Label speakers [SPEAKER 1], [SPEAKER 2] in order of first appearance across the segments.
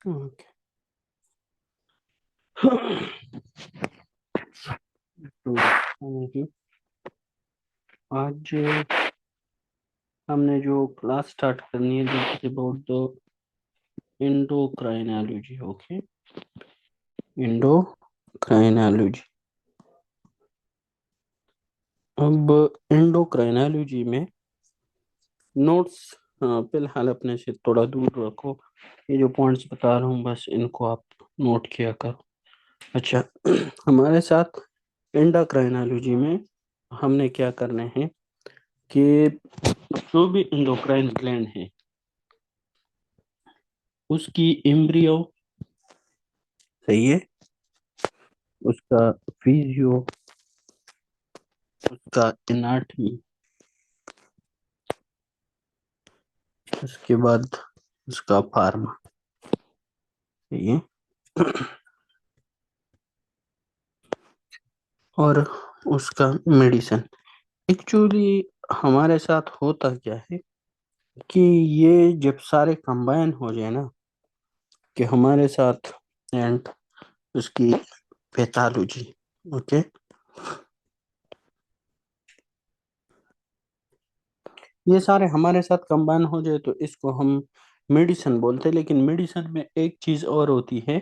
[SPEAKER 1] Okay. तो आज हमने जो क्लास स्टार्ट करनी है this is about the endocrinology. Okay, endocrinology. अब एंडोक्राइनोलॉजी में नोट्स फिलहाल अपने से थोड़ा दूर रखो। ये जो पॉइंट्स बता रहा हूँ बस इनको आप नोट किया करो। अच्छा, हमारे साथ एंडोक्राइनोलॉजी में हमने क्या करना है कि जो भी एंडोक्राइन ग्लैंड है उसकी एम्ब्रियो, सही है, उसका फिजियो, उसका एनाटमी, उसके बाद उसका फार्मा, सही है, और उसका मेडिसिन। एक्चुअली हमारे साथ होता क्या है कि ये जब सारे कंबाइन हो जाए ना कि हमारे साथ एंड उसकी पैथोलॉजी, ओके, ये सारे हमारे साथ कंबाइन हो जाए तो इसको हम मेडिसिन बोलते हैं। लेकिन मेडिसिन में एक चीज और होती है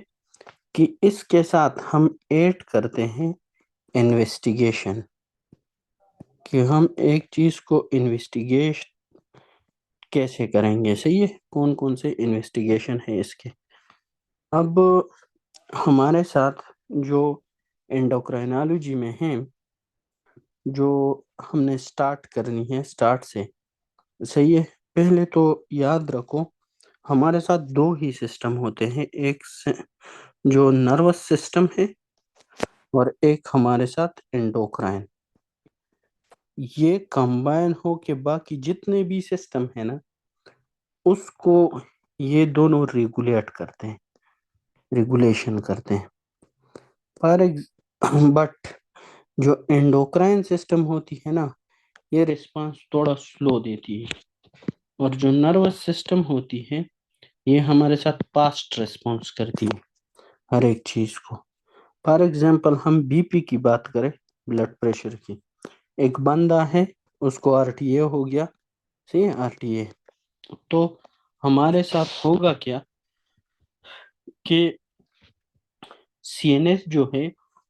[SPEAKER 1] कि इसके साथ हम ऐड करते हैं इन्वेस्टिगेशन, कि हम एक चीज को इन्वेस्टिगेट कैसे करेंगे, सही है, कौन कौन से इन्वेस्टिगेशन है इसके। अब हमारे साथ जो एंडोक्राइनोलॉजी में है, जो हमने स्टार्ट करनी है स्टार्ट से, सही है। पहले तो याद रखो हमारे साथ दो ही सिस्टम होते हैं, एक से जो नर्वस सिस्टम है और एक हमारे साथ एंडोक्राइन। ये कंबाइन हो के बाकी जितने भी सिस्टम है ना उसको ये दोनों रेगुलेट करते हैं, रेगुलेशन करते हैं। पर बट जो एंडोक्राइन सिस्टम होती है ना ये रिस्पांस थोड़ा स्लो देती है, और जो नर्वस सिस्टम होती है ये हमारे साथ फास्ट रिस्पॉन्स करती है हर एक चीज को। फॉर एग्जांपल हम बीपी की बात करें, ब्लड प्रेशर की, एक बंदा है उसको आरटीए हो गया, सही है, आरटीए, तो हमारे साथ होगा क्या कि सीएनएस जो है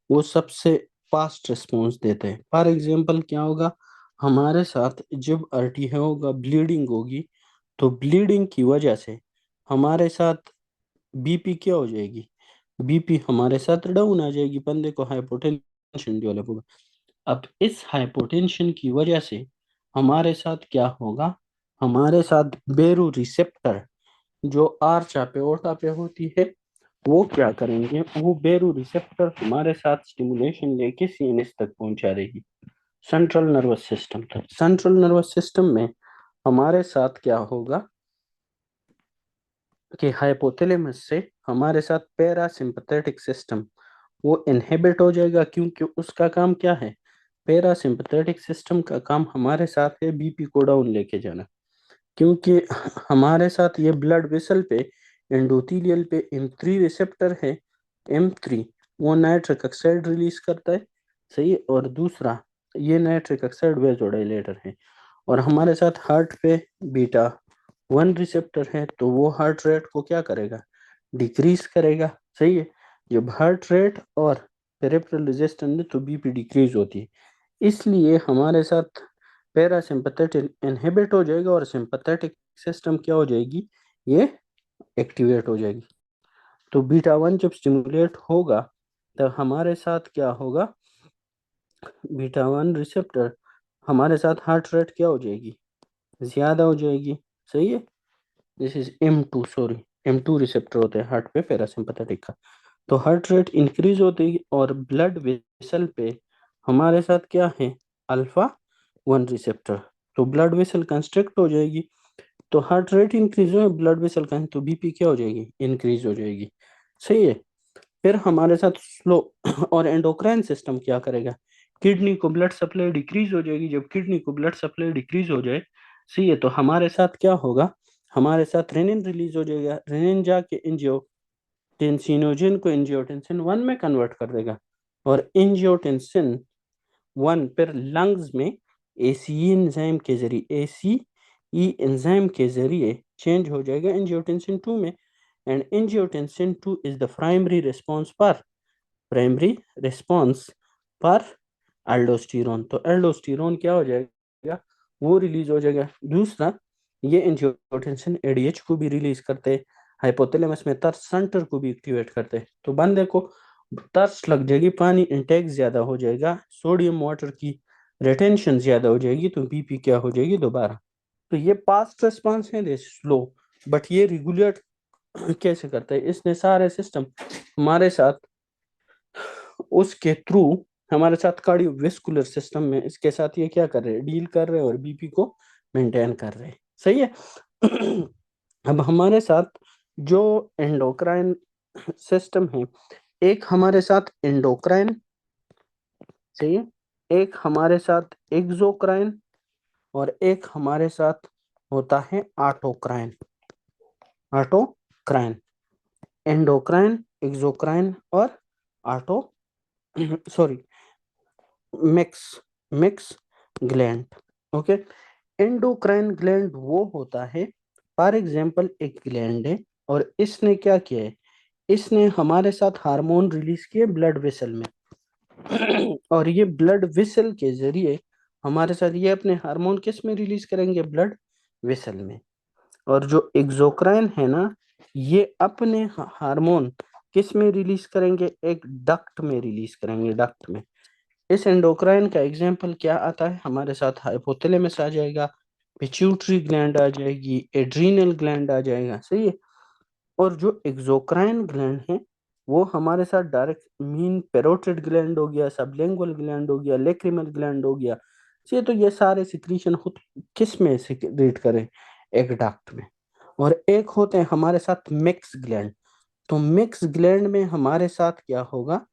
[SPEAKER 1] वो सबसे फास्ट रिस्पॉन्स देता है। फॉर एग्जांपल क्या होगा हमारे साथ जब आरटीए होगा, ब्लीडिंग होगी, तो ब्लीडिंग की वजह से हमारे साथ बीपी क्या हो जाएगी, बीपी हमारे साथ डाउन आ जाएगी, बंदे को हाइपोटेंशन डेवलप होगा। अब इस हाइपोटेंशन की वजह से हमारे साथ क्या होगा, हमारे साथ बेरू रिसेप्टर जो आर चापे ओटा पे होती है वो क्या करेंगे, वो बेरू रिसेप्टर हमारे साथ स्टिमुलेशन लेके सीएनएस तक पहुंचा देगी, सेंट्रल नर्वस सिस्टम तक। सेंट्रल नर्वस सिस्टम में हमारे साथ क्या होगा कि हाइपोथैलेमस से हमारे साथ पैरासिम्पथेटिक सिस्टम वो इनहिबिट हो जाएगा, क्योंकि उसका काम क्या है, पैरासिम्पथेटिक सिस्टम का काम हमारे साथ है बीपी को डाउन लेके जाना। क्योंकि हमारे साथ ये ब्लड वेसल पे एंडोथेलियल पे M3 रिसेप्टर है, M3 वो नाइट्रिक ऑक्साइड रिलीज करता है, सही है, और दूसरा ये नाइट्रिक ऑक्साइड वेजोडाइलेटर है। और हमारे साथ हार्ट पे बीटा 1 रिसेप्टर है, तो वो हार्ट रेट को क्या करेगा, डिक्रीज करेगा, सही है। जब हार्ट रेट और पेरिफेरल रेजिस्टेंस तो बीपी डिक्रीज होती है, इसलिए हमारे साथ पैरासिम्पथेटिक इनहिबिट हो जाएगा और सिंपथेटिक सिस्टम क्या हो जाएगी, ये एक्टिवेट हो जाएगी। तो बीटा 1 जब स्टिमुलेट होगा तब हमारे साथ क्या होगा, बीटा 1 रिसेप्टर हमारे साथ हार्ट रेट क्या हो जाएगी, ज्यादा हो जाएगी, सही है। This is M2, sorry, M2 receptor होते हैं हार्ट पे पैरासिम्पथेटिक का। तो हार्ट रेट इंक्रीज होती है और ब्लड वेसल पे हमारे साथ क्या है, अल्फा 1 रिसेप्टर, तो ब्लड वेसल कंस्ट्रिक्ट हो जाएगी। तो हार्ट रेट इंक्रीज हो, ब्लड वेसल का, तो बीपी क्या हो जाएगी, इंक्रीज हो जाएगी, सही है। फिर हमारे साथ स्लो और एंडोक्राइन सिस्टम क्या करेगा, किडनी को ब्लड सप्लाई डिक्रीज हो जाएगी। जब किडनी को ब्लड सप्लाई डिक्रीज हो जाए, सही है, तो हमारे साथ क्या होगा, हमारे साथ रेनिन रिलीज हो जाएगा। रेनिन जाके एंजियोटेंसिनोजन को एंजियोटेंसिन 1 में कन्वर्ट कर देगा, और एंजियोटेंसिन 1 फिर लंग्स में एसी एंजाइम के जरिए चेंज हो जाएगा एंजियोटेंसिन 2 में। And angiotensin 2 is the primary response पर एल्डोस्टेरोन। तो एल्डोस्टेरोन क्या हो जाएगा, वो रिलीज हो जाएगा। दूसरा, ये एंजियोटेंसिन एडीएच को भी रिलीज करते हैं, हाइपोथैलेमस में तरस सेंटर को भी एक्टिवेट करते हैं। तो बंदे को तरस लग जाएगी, पानी इंटेक ज्यादा हो जाएगा, सोडियम वाटर की रिटेंशन ज्यादा हो जाएगी, तो बीपी क्या हो जाएगी दोबारा। तो ये पास्ट रिस्पॉन्स है, स्लो, बट ये रेगुलेट कैसे करता है, इसने सारे सिस्टम हमारे साथ उसके थ्रू, हमारे साथ कार्डियोवेस्कुलर सिस्टम में इसके साथ ये क्या कर रहे हैं, डील कर रहे हैं और बीपी को मेंटेन कर रहे हैं। सही है। अब हमारे साथ जो एंडोक्राइन सिस्टम है, एक हमारे साथ एंडोक्राइन, सही है, एक हमारे साथ एक्सोक्राइन, और एक हमारे साथ होता है ऑटोक्राइन। ऑटोक्राइन, एंडोक्राइन, एक्सोक्राइन और auto sorry mix mix gland. Okay, endocrine gland वो होता है, फॉर एग्जांपल एक ग्लैंड है और इसने क्या किया है, इसने हमारे साथ हार्मोन रिलीज किए ब्लड वेसल में और ये ब्लड वेसल के जरिए हमारे साथ ये अपने हार्मोन किस में रिलीज करेंगे, ब्लड वेसल में। और जो एक्सोक्राइन है ना, ये अपने हार्मोन किस में रिलीज करेंगे, एक डक्ट में रिलीज करेंगे, डक्ट में। इस एंडोक्राइन का एग्जाम्पल क्या आता है, हमारे साथ हाइपोथैलेमस आ जाएगा, पिट्यूटरी ग्लैंड आ जाएगी, एड्रीनल ग्लैंड आ जाएगा, सही है। और जो एक्सोक्राइन ग्लैंड है, वो हमारे साथ डायरेक्ट मीन पेरोटिड ग्लैंड हो गया, सबलिंगुअल ग्लैंड हो गया, लेक्रिमल ग्लैंड हो गया। ये तो ये सारे सिक्रीशन खुद किस में सिक्रीट करें, एक डक्ट में। और एक होते हैं हमारे साथ मिक्स ग्लैंड। तो मिक्स ग्लैंड में हमारे साथ क्या होगा,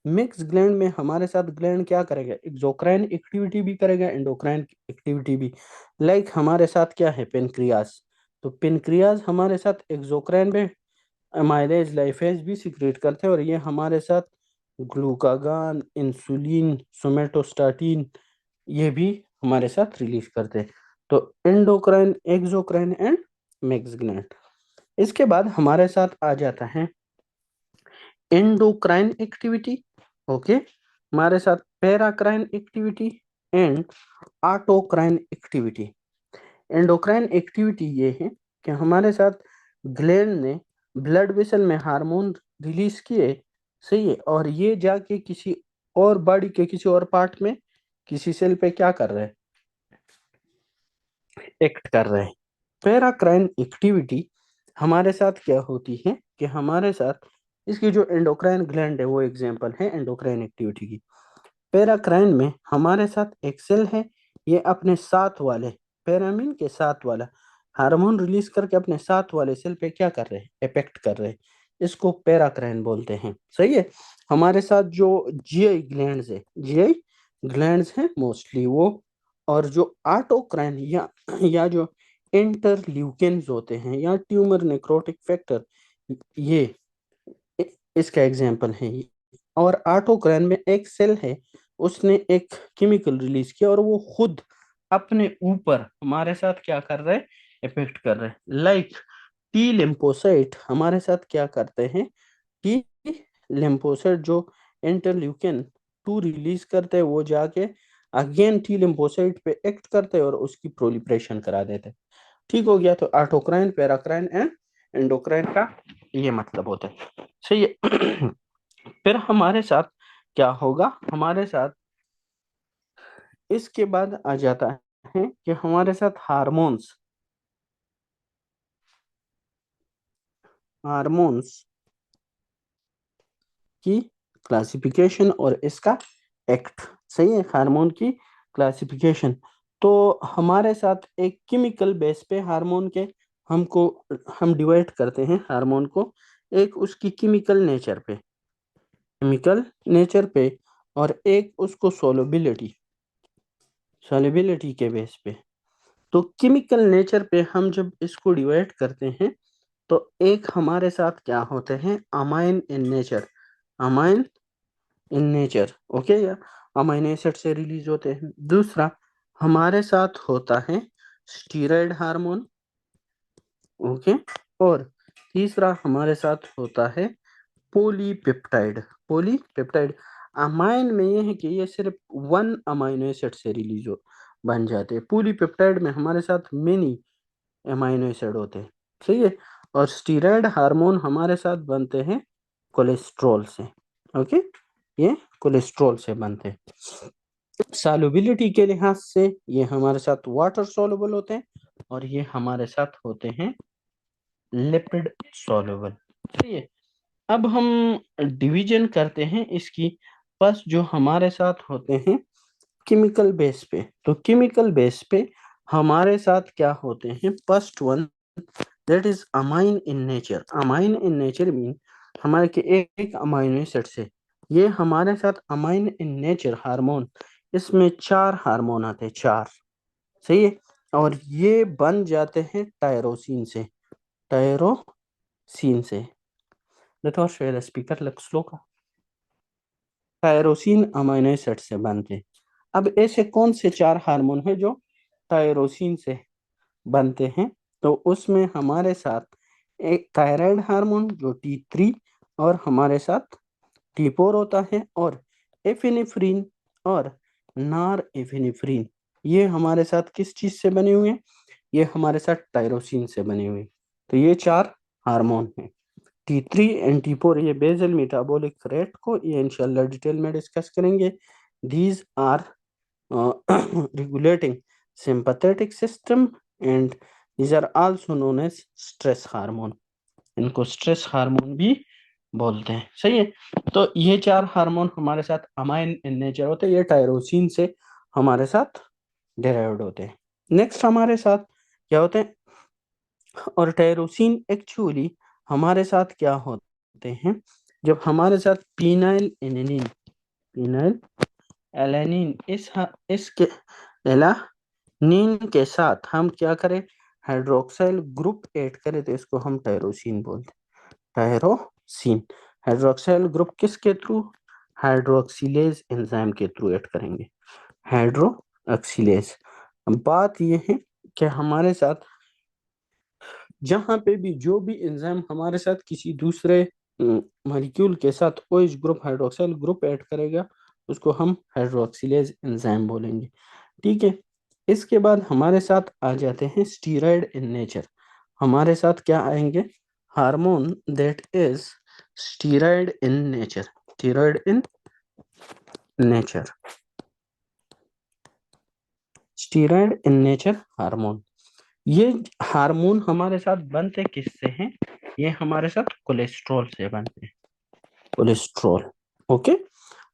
[SPEAKER 1] मिक्स ग्लैंड में हमारे साथ ग्लैंड क्या करेगा, एक्सोक्राइन एक्टिविटी भी करेगा, एंडोक्राइन एक्टिविटी भी। लाइक हमारे साथ क्या है, पेनक्रियास। तो पेनक्रियास हमारे साथ एक्सोक्राइन में अमाइलेज लाइफेज भी सिक्रेट करते हैं, और ये हमारे साथ ग्लूकागान, इंसुलिन, सोमेटोस्टाटिन ये भी हमारे साथ रिलीज करते हैं। तो endocrine, exocrine and mix gland. इसके बाद हमारे साथ आ जाता है एंडोक्राइन एक्टिविटी। ओके, हमारे साथ paracrine activity and autocrine activity. Endocrine activity ये है कि हमारे साथ ग्लैंड ने ब्लड वेसल में हार्मोन रिलीज किए, सही है, और ये जाके किसी और बॉडी के किसी और पार्ट में, किसी सेल पे क्या कर रहे हैं, एक्ट कर रहे हैं। पैराक्राइन एक्टिविटी हमारे साथ क्या होती है कि हमारे साथ इसकी जो एंडोक्राइन ग्लैंड है, वो एग्जांपल है एंडोक्राइन एक्टिविटी की। पैराक्राइन में हमारे साथ एक सेल है, ये अपने साथ वाले पैरामीन के साथ वाला हार्मोन रिलीज करके अपने साथ वाले सेल पे क्या कर रहे हैं, इफेक्ट कर रहे हैं। इसको पैराक्राइन बोलते हैं, सही है। हमारे साथ जो जीआई ग्लैंड्स है, जीआई ग्लैंड्स हैं मोस्टली वो। और जो ऑटोक्राइन या जो इंटरल्यूकेन्स होते हैं या ट्यूमर नेक्रोटिक फैक्टर, ये इसका एग्जाम्पल है। और ऑटोक्राइन में एक सेल है, उसने एक केमिकल रिलीज किया और वो खुद अपने ऊपर हमारे साथ क्या कर रहे हैं, इफेक्ट कर रहे हैं। लाइक टी लिम्फोसाइट हमारे साथ क्या करते हैं, टी लिम्फोसाइट जो इंटरल्यूकिन 2 रिलीज करते हैं, वो जाके अगेन टी लिम्फोसाइट पे एक्ट करते हैं और उसकी प्रोलिफरेशन करा देते हैं। ठीक हो गया। तो ऑटोक्राइन, पैराक्राइन एंड एंडोक्राइन का ये मतलब होता है, सही है। फिर हमारे साथ क्या होगा, हमारे साथ इसके बाद आ जाता है कि हमारे साथ हार्मोन्स, हार्मोन्स की क्लासिफिकेशन और इसका एक्ट, सही है, हार्मोन की क्लासिफिकेशन। तो हमारे साथ एक केमिकल बेस पे हार्मोन के हमको हम डिवाइड करते हैं हार्मोन को, एक उसकी केमिकल नेचर पे, और एक उसको सोलिबिलिटी के बेस पे। तो केमिकल नेचर पे हम जब इसको डिवाइड करते हैं तो एक हमारे साथ क्या होते हैं, amine in nature, amine in nature, okay, या अमाइनो एसिड से रिलीज होते हैं। दूसरा हमारे साथ होता है स्टीरॉयड हार्मोन, ओके। और तीसरा हमारे साथ होता है पॉलीपेप्टाइड। पॉलीपेप्टाइड अमाइन में ये है कि ये सिर्फ वन अमाइनो एसिड से रिलीज हो बन जाते हैं। पॉलीपेप्टाइड में हमारे साथ मेनी अमाइनो एसिड होते हैं, सही है। और स्टीरॉयड हार्मोन हमारे साथ बनते हैं कोलेस्ट्रॉल से, ओके, ये कोलेस्ट्रॉल से बनते हैं। सॉल्युबिलिटी के लिहाज से ये हमारे साथ वाटर सॉल्युबल होते हैं और ये हमारे साथ होते हैं लिपिड सॉल्युबल, सही है। अब हम डिवीजन करते हैं इसकी। फर्स्ट जो हमारे साथ होते हैं केमिकल बेस पे, तो केमिकल बेस पे हमारे साथ क्या होते हैं, first one that is amine in nature. Amine in nature mean हमारे के एक अमाइनो एसिड से, ये हमारे साथ अमाइन इन नेचर हार्मोन, इसमें 4 हार्मोन आते हैं, 4, सही है। और ये बन जाते हैं टायरोसिन से, टायरोसिन से। देखो शेयर स्पीकर लग स्लो का, टायरोसिन अमाइनो एसिड से बनते हैं। अब ऐसे कौन से 4 हार्मोन हैं जो टायरोसिन से बनते हैं, तो उसमें हमारे साथ एक थायराइड हार्मोन जो T3 और हमारे साथ T4 होता है, और एफिनेफ्रिन और नार एफिनेफ्रिन, ये हमारे साथ किस चीज से बने हुए हैं, ये हमारे साथ टायरोसिन से बने हुए हैं। तो ये 4 हार्मोन हैं। T3 एंड T4 ये बेसल मेटाबॉलिक रेट को ये इंशाल्लाह डिटेल में डिस्कस करेंगे। These are regulating sympathetic system and these are also known as stress hormone, इनको स्ट्रेस हार्मोन भी बोलते हैं, सही है। तो ये 4 हार्मोन हमारे साथ अमाइन इन नेचर होते हैं, ये टायरोसिन से हमारे साथ डेराइव्ड होते हैं। नेक्स्ट हमारे साथ क्या होते हैं, और टायरोसिन एक्चुअली हमारे साथ क्या होते हैं, जब हमारे साथ पीनाइल एलेनिन, पीनाइल एलेनिन इसके एलानिन के साथ हम क्या करें, हाइड्रोक्साइल ग्रुप ऐड करें, तो इसको हम टायरोसिन बोलते हैं, टायरोसिन। हाइड्रोक्साइल ग्रुप किसके थ्रू, हाइड्रोक्सिलेज एंजाइम के थ्रू ऐड करेंगे, हाइड्रोक्सिलेज। बात यह है कि हमारे साथ जहां पे भी जो भी एंजाइम हमारे साथ किसी दूसरे मॉलिक्यूल के साथ OH group hydroxyl group add करेगा, उसको हम हाइड्रोक्सिलेज एंजाइम बोलेंगे, ठीक है। इसके बाद हमारे साथ आ जाते हैं स्टीरॉयड इन नेचर। हमारे साथ क्या आएंगे, hormone that is steroid in nature, steroid in nature, steroid in nature hormone. ये हार्मोन हमारे साथ बनते किससे हैं, ये हमारे साथ कोलेस्ट्रॉल से बनते हैं, कोलेस्ट्रॉल, ओके।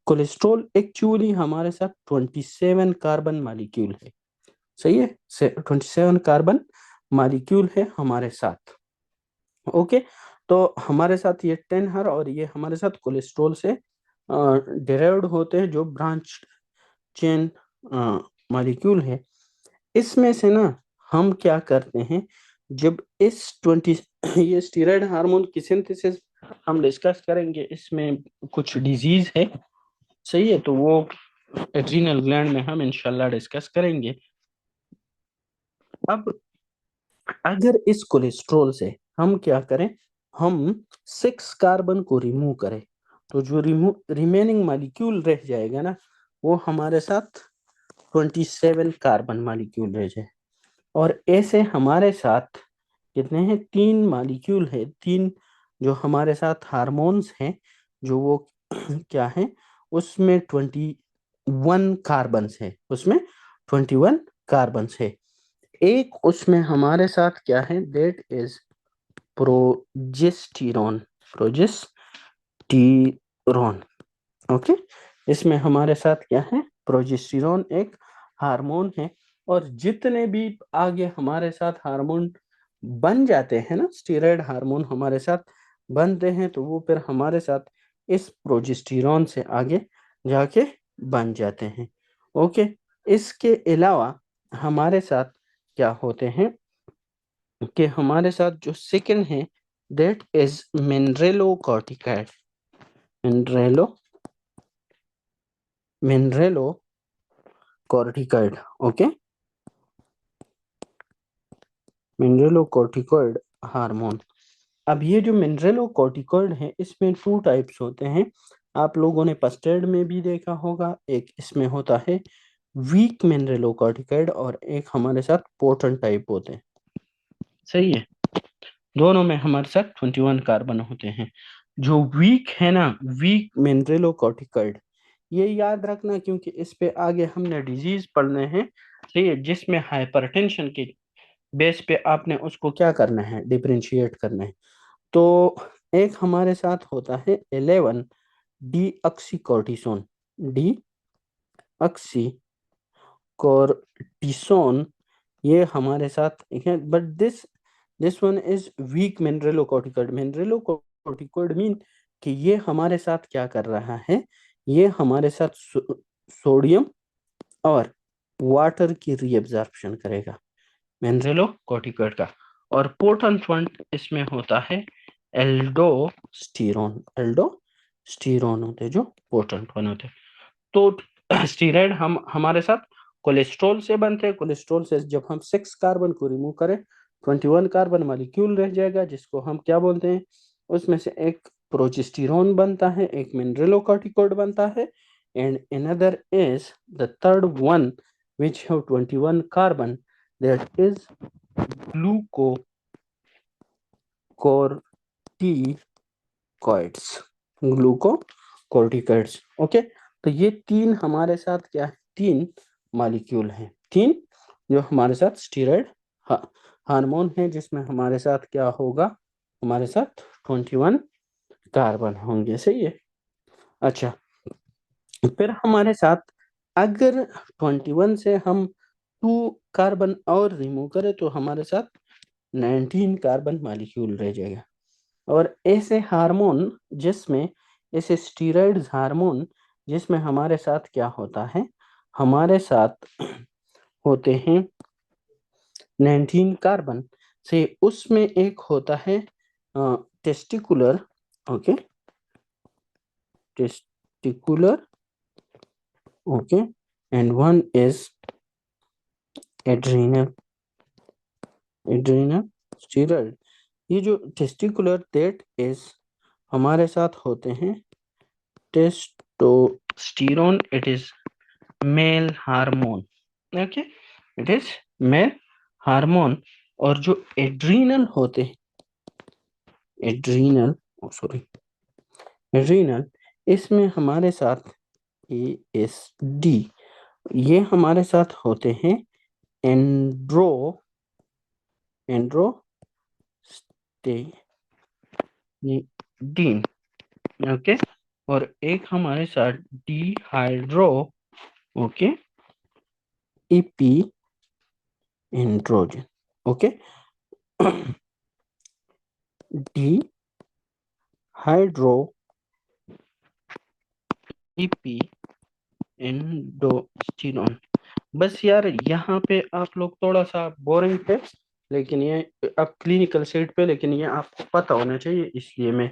[SPEAKER 1] कोलेस्ट्रॉल एक्चुअली हमारे साथ 27 कार्बन मॉलिक्यूल है, सही है, 27 कार्बन मॉलिक्यूल है हमारे साथ, ओके। तो हमारे साथ ये 10 हर और ये हमारे साथ कोलेस्ट्रॉल से डिराइव्ड होते हैं, जो ब्रांच चेन मॉलिक्यूल है। इसमें से ना हम क्या करते हैं, जब इस 20 ये स्टीरॉयड हार्मोन की सिंथेसिस हम डिस्कस करेंगे, इसमें कुछ डिजीज है, सही है, तो वो एड्रीनल ग्लैंड में हम इंशाल्लाह डिस्कस करेंगे। अब अगर इस कोलेस्ट्रॉल से हम क्या करें, हम 6 कार्बन को रिमूव करें, तो जो रिमेनिंग मॉलिक्यूल रह जाएगा ना, वो हमारे साथ 27 कार्बन मॉलिक्यूल रह जाए। और ऐसे हमारे साथ कितने हैं, 3 मॉलिक्यूल है, 3 जो हमारे साथ हार्मोन्स हैं, जो वो क्या है, उसमें 21 कार्बन्स है, उसमें 21 कार्बन्स है। एक उसमें हमारे साथ क्या है, that is progesterone, progesterone, okay. इसमें हमारे साथ क्या है, प्रोजेस्टिरोन एक हार्मोन है। और जितने भी आगे हमारे साथ हार्मोन बन जाते हैं ना, स्टीरॉयड हार्मोन हमारे साथ बनते हैं, तो वो फिर हमारे साथ इस प्रोजेस्टिरोन से आगे जाके बन जाते हैं। ओके, इसके अलावा हमारे साथ क्या होते हैं कि हमारे साथ जो सेकंड है that is mineralocorticoid. Mineralo mineralocorticoid. Okay, mineralocorticoid hormone. अब ये जो मिनरेलोकॉर्टिकॉइड है इसमें टू टाइप्स होते हैं। आप लोगों ने फर्स्ट एड में भी देखा होगा, एक इसमें होता है वीक मिनरेलोकॉर्टिकॉइड और एक हमारे साथ पोटेंट टाइप होते हैं। सही है, दोनों में हमारे साथ 21 कार्बन होते हैं। जो वीक है ना, वीक मिनरेलोकॉर्टिकॉइड, ये याद रखना क्योंकि इस पे आगे हमने डिजीज पढ़ने हैं। सही है, जिसमें हाइपरटेंशन के बेस पे आपने उसको क्या करना है, डिफरेंशिएट करना है। तो एक हमारे साथ होता है 11 डी अक्सी कॉर्टिसोन। डी अक्सी कॉर्टिसोन, ये हमारे साथ है, but this one is weak mineralocorticoid. Mineralocorticoid mean कि ये हमारे साथ क्या कर रहा है, ये हमारे साथ सोडियम और वाटर की रीअब्जॉर्प्शन करेगा, मिनरेलोकॉर्टिकॉइड का। और पोटेंट वन इसमें होता है एल्डोस्टीरोन। एल्डोस्टीरोन होते हैं जो पोटेंट वन होते हैं। तो स्टीराइड हम हमारे साथ कोलेस्ट्रॉल से बनते हैं। कोलेस्ट्रॉल से जब हम 6 कार्बन को रिमूव करें 21 कार्बन मॉलिक्यूल रह जाएगा, जिसको हम क्या बोलते हैं, उसमें से एक प्रोजेस्टेरोन बनता है, एक मिनरेलोकॉर्टिकॉइड बनता है, and another is the third one which have 21 carbon, that is glucocorticoids. Glucocorticoids. Okay, तो ये तीन हमारे साथ क्या है, तीन मॉलिक्यूल हैं, तीन जो हमारे साथ स्टीरॉयड हार्मोन है, जिसमें हमारे साथ क्या होगा, हमारे साथ 21 कार्बन होंगे। सही है। अच्छा, फिर हमारे साथ अगर 21 से हम 2 कार्बन और रिमूव करें तो हमारे साथ 19 कार्बन मॉलिक्यूल रह जाएगा। और ऐसे हार्मोन जिसमें, ऐसे स्टीरॉयड्स हार्मोन जिसमें हमारे साथ क्या होता है, हमारे साथ होते हैं 19 कार्बन से, उसमें एक होता है testicular. Okay, testicular. Okay, and one is adrenal. Adrenal steroid. ये जो टेस्टिकुलर दैट इज हमारे साथ होते हैं testosterone. It is male hormone. Okay, it is male hormone. और जो एड्रीनल होते हैं, एड्रीनल, सॉरी, एड्रीनल, इसमें हमारे साथ ASD, ये हमारे साथ होते हैं एंड्रो एंड्रोस्टेडीन। ओके, और एक हमारे साथ dehydro, okay, epiandrogen. Okay, dehydroepiandrosterone. बस यार यहाँ पे आप लोग थोड़ा सा बोरिंग थे, लेकिन ये अब क्लिनिकल साइड पे, लेकिन ये आपको पता होना चाहिए, इसलिए मैं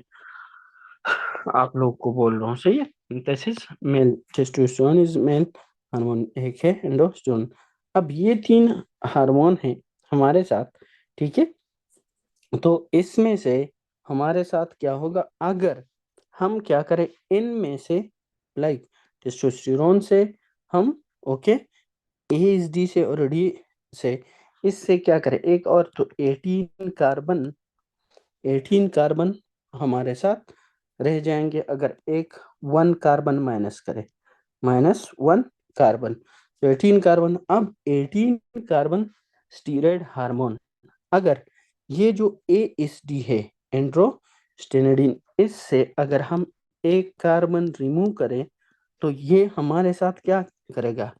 [SPEAKER 1] आप लोग को बोल रहा हूँ। सही है, this is male testosterone is male hormone, एक है एंडोस्टेरोन। अब ये तीन हार्मोन हैं हमारे साथ, ठीक है। तो इसमें से हमारे साथ क्या होगा, अगर हम क्या करें, इनमें से लाइक टेस्टोस्टेरोन से हम, ओके, ASD से और D से, इससे क्या करें, एक और तो 18 कार्बन हमारे साथ रह जाएंगे। अगर एक 1 कार्बन माइनस करें, -1 कार्बन, तो 18 कार्बन। अब 18 कार्बन स्टीरॉयड हार्मोन, अगर ये जो ASD है, एंड्रोस्टेनडिन, इससे अगर हम 1 कार्बन रिमूव करें तो ये हमारे साथ क्या करेगा,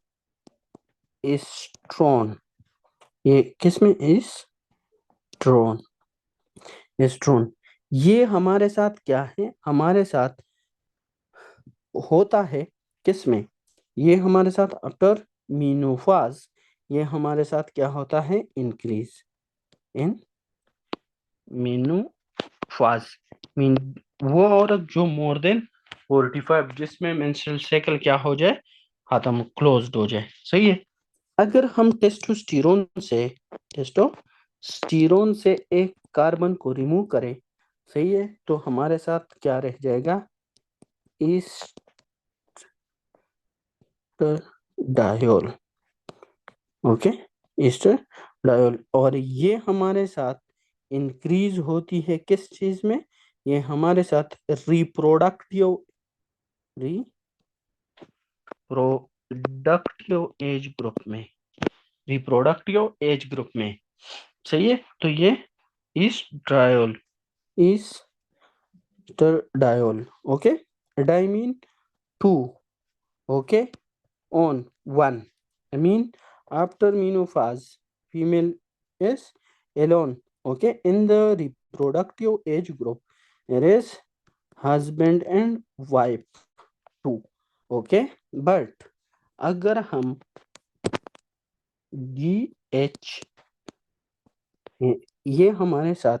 [SPEAKER 1] एस्ट्रोन। ये किसमें, एस्ट्रोन, एस्ट्रोन। ये हमारे साथ क्या है, हमारे साथ होता है किस में? ये हमारे साथ आफ्टर मीनोफाज ये हमारे साथ क्या होता है? Increase in मीनोफाज। मीन वो औरत जो मोर देन 45 जिसमें मेंस्ट्रुअल साइकिल क्या हो जाए? खत्म, क्लोज्ड हो जाए। सही है। अगर हम टेस्टोस्टेरोन से एक कार्बन को रिमूव करें, सही है, तो हमारे साथ क्या रह जाएगा? ईस्टरडायोल। ओके, ईस्टरडायोल। और ये हमारे साथ इंक्रीज होती है किस चीज में? ये हमारे साथ रिप्रोडक्टिव एज ग्रुप में, रिप्रोडक्टिव एज ग्रुप में। सही है। तो ये estriol, estradiol. Okay, di mean 2, okay, on 1, I mean after menopause female is alone, okay, in the reproductive age group. There is husband and wife too, okay, but अगर हम DH ये हमारे साथ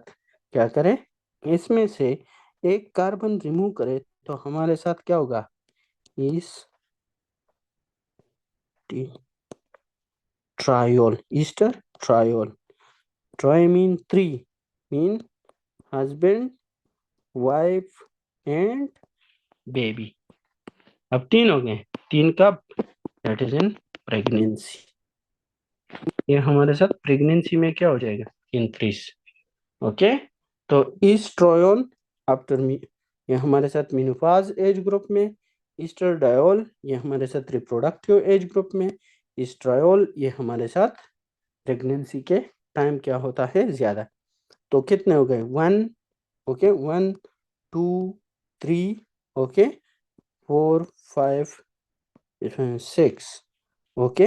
[SPEAKER 1] क्या करें? इसमें से एक कार्बन रिमूव करें तो हमारे साथ क्या होगा? इस triol, Easter triol. Try mean 3, mean husband, wife and baby. अब 3 हो गए। 3 कब? That is in pregnancy. ये हमारे साथ प्रेगनेंसी में क्या हो जाएगा? इंक्रीज। ओके, तो ईस्ट्रोयन आफ्टर मी, ये हमारे साथ मेनोपॉज एज ग्रुप में। ईस्टरडायोल ये हमारे साथ रिप्रोडक्टिव एज ग्रुप में। ईस्ट्रायोल ये हमारे साथ प्रेगनेंसी के टाइम क्या होता है? ज्यादा। तो कितने हो गए? 1, ओके, 1 2 3, ओके, 4 5 6, ओके।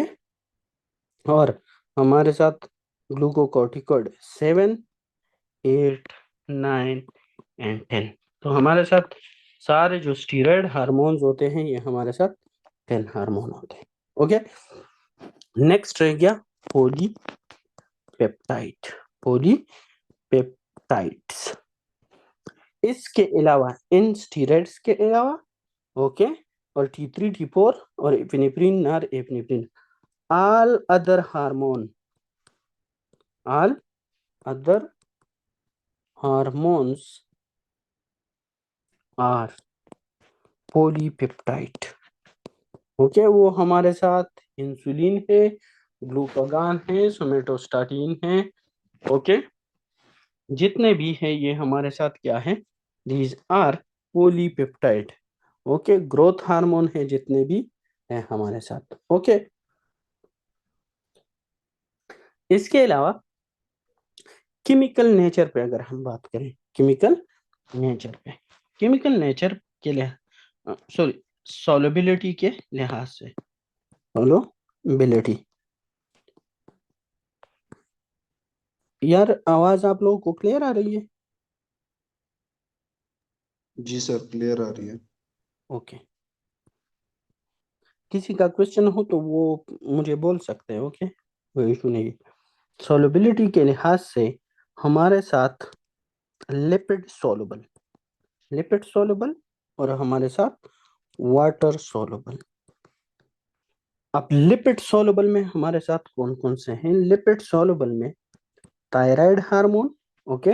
[SPEAKER 1] और हमारे साथ ग्लूकोकॉर्टिकॉइड 7 8 9 एंड 10। तो हमारे साथ सारे जो स्टीरॉयड हार्मोन्स होते हैं ये हमारे साथ 10 हार्मोन होते हैं। ओके, नेक्स्ट रह गया पॉलीपेप्टाइड। पॉलीपेप्टाइड्स, इसके अलावा, इन स्टीरॉयड्स के अलावा, ओके, और T3 T4 और epinephrine nor epinephrine, all other hormones are polypeptide। Okay, वो हमारे साथ इंसुलिन है, ग्लूकागॉन है, सोमेटोस्टेटिन है। ओके, जितने भी है ये हमारे साथ क्या है? These are polypeptide. Okay, growth hormone है जितने भी है हमारे साथ। ओके, इसके अलावा केमिकल नेचर पे अगर हम बात करें, केमिकल नेचर के लिए, सॉरी, सॉल्युबिलिटी के लिहाज से, सॉल्युबिलिटी। यार आवाज आप लोगों को क्लियर आ रही है?
[SPEAKER 2] जी सर, क्लियर आ रही है।
[SPEAKER 1] ओके, किसी का क्वेश्चन हो तो वो मुझे बोल सकते हैं। ओके, कोई इशू नहीं। सॉल्युबिलिटी के लिहाज से हमारे साथ लिपिड सोलुबल और हमारे साथ वाटर सोलुबल। अब लिपिड सोलुबल में हमारे साथ कौन कौन से हैं? लिपिड सोलुबल में थायराइड हार्मोन, ओके,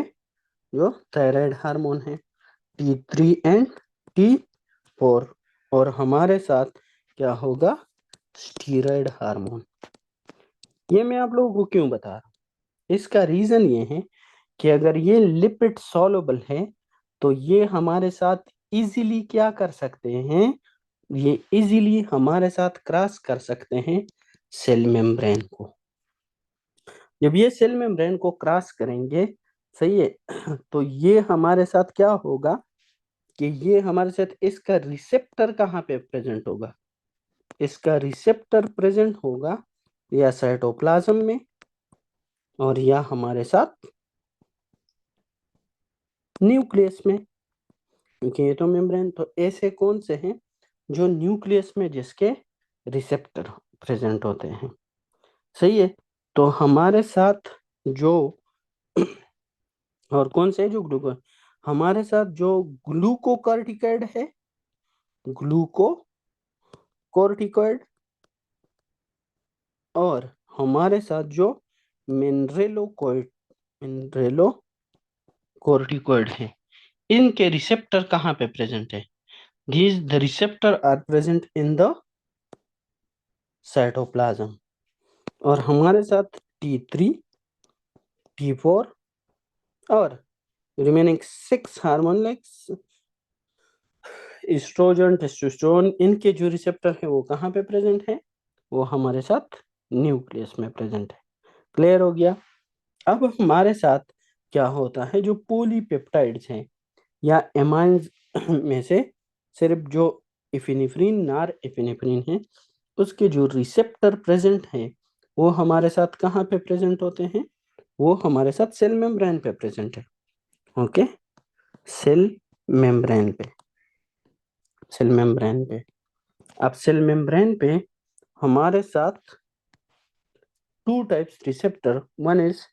[SPEAKER 1] जो थायराइड हार्मोन है, T3 एंड T4। और हमारे साथ क्या होगा? Steroid hormone. ये मैं आप लोगों को क्यों बता रहा हूँ? इसका रीजन ये है कि अगर ये लिपिड सॉल्युबल है तो ये हमारे साथ इजीली क्या कर सकते हैं? ये इजीली हमारे साथ क्रॉस कर सकते हैं सेल मेम्ब्रेन को। जब ये सेल मेम्ब्रेन को क्रॉस करेंगे, सही है, तो ये हमारे साथ क्या होगा कि ये हमारे साथ, इसका रिसेप्टर कहाँ पे प्रेजेंट होगा? इसका रिसेप्टर प्रेजेंट होगा या साइटोप्लाज्म में, और या हमारे साथ न्यूक्लियस में, क्योंकि ये तो मेम्ब्रेन। तो ऐसे कौन से हैं जो न्यूक्लियस में जिसके रिसेप्टर प्रेजेंट होते हैं। सही है। तो हमारे साथ जो और कौन से है जो ग्लूको हमारे साथ जो ग्लूकोकॉर्टिकॉइड है, ग्लूकोकॉर्टिकॉइड, और हमारे साथ जो मिनरेलोकॉर्टिकॉइड है, इनके रिसेप्टर कहाँ पे प्रेजेंट है? These the receptor are present in the cytoplasm। और हमारे साथ T3, T4 और remaining 6 hormone like estrogen, testosterone, इनके जो रिसेप्टर है वो कहाँ पे प्रेजेंट है? वो हमारे साथ न्यूक्लियस में प्रेजेंट है। क्लियर हो गया? अब हमारे साथ क्या होता है, जो पॉलीपेप्टाइड्स हैं या एमाइंस में से सिर्फ जो इफिनेफ्रिन, नार एफिनेफ्रिन है, उसके जो रिसेप्टर प्रेजेंट हैं वो हमारे साथ कहाँ पे प्रेजेंट होते हैं? वो हमारे साथ सेल मेम्ब्रेन पे प्रेजेंट है। ओके, सेल मेम्ब्रेन पे, सेल मेम्ब्रेन पे। अब सेल मेम्ब्रेन पे हमारे साथ two types receptor, one is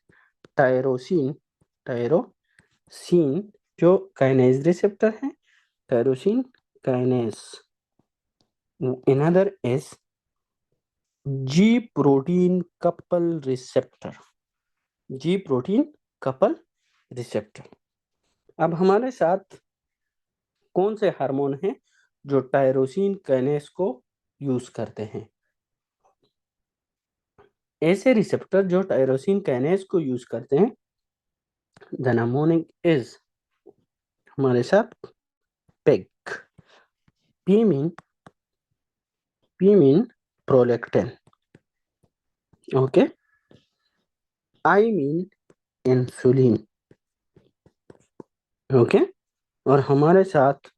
[SPEAKER 1] tyrosine, tyrosine जो काइनेज रिसेप्टर है, tyrosine kinase. another is ji protein couple receptor, ji protein couple receptor. अब हमारे साथ कौन से हार्मोन हैं जो टायरोसिन काइनेज को यूज करते हैं? ऐसे रिसेप्टर जो टायरोसिन काइनेज को यूज करते हैं, द नामोनिक इज हमारे साथ PEG, P mean prolactin, okay, I mean insulin, okay, और हमारे साथ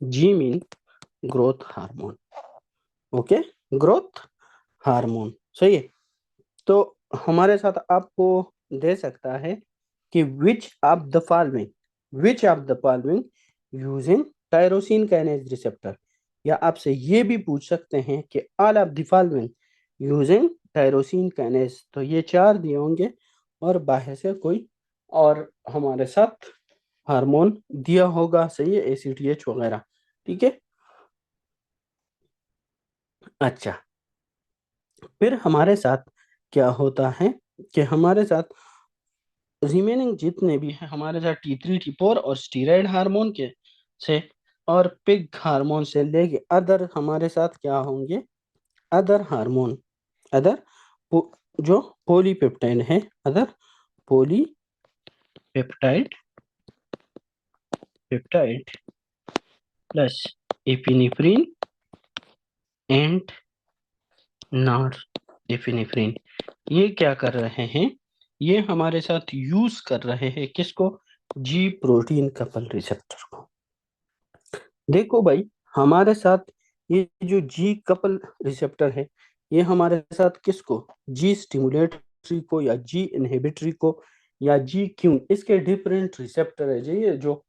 [SPEAKER 1] G mean growth hormone, okay, growth hormone. सही है। तो हमारे साथ आपको दे सकता है कि which of the following using tyrosine kinase receptor, या आपसे ये भी पूछ सकते हैं कि all of the following using tyrosine kinase. तो ये 4 दिए होंगे और बाहर से कोई और हमारे साथ हार्मोन दिया होगा। सही है, ACTH वगैरह। ठीक है। अच्छा, फिर हमारे साथ क्या होता है कि हमारे साथ रिमेनिंग जितने भी हैं हमारे साथ T3, T4 और स्टीराइड हार्मोन के से और पिग हार्मोन से लेके अदर हमारे साथ क्या होंगे? अदर हार्मोन, अदर जो पॉलीपेप्टाइड है, other polypeptide, peptide plus epinephrine and nor epinephrine, ये क्या कर रहे हैं? ये हमारे साथ यूज कर रहे हैं किसको? जी प्रोटीन कपल रिसेप्टर को। देखो भाई, हमारे साथ ये जो जी कपल रिसेप्टर है, ये हमारे साथ किसको? जी स्टिमुलेटरी को या जी इनहिबिटरी को या जी क्यों, इसके डिफरेंट रिसेप्टर है जी, ये जो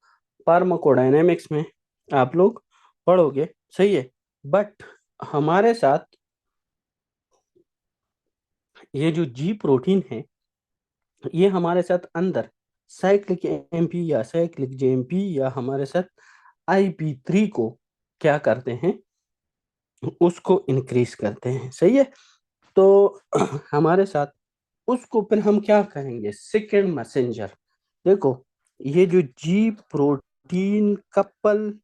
[SPEAKER 1] फार्माकोडायनेमिक्स में आप लोग पढ़ोगे। सही है। बट हमारे साथ ये जो जी प्रोटीन है, ये हमारे साथ अंदर साइक्लिक एमपी या साइक्लिक जेएमपी या हमारे साथ IP3 को क्या करते हैं? उसको इंक्रीज करते हैं। सही है। तो हमारे साथ उसको फिर हम क्या कहेंगे? Second messenger. देखो, ये जो जी प्रोटीन कपल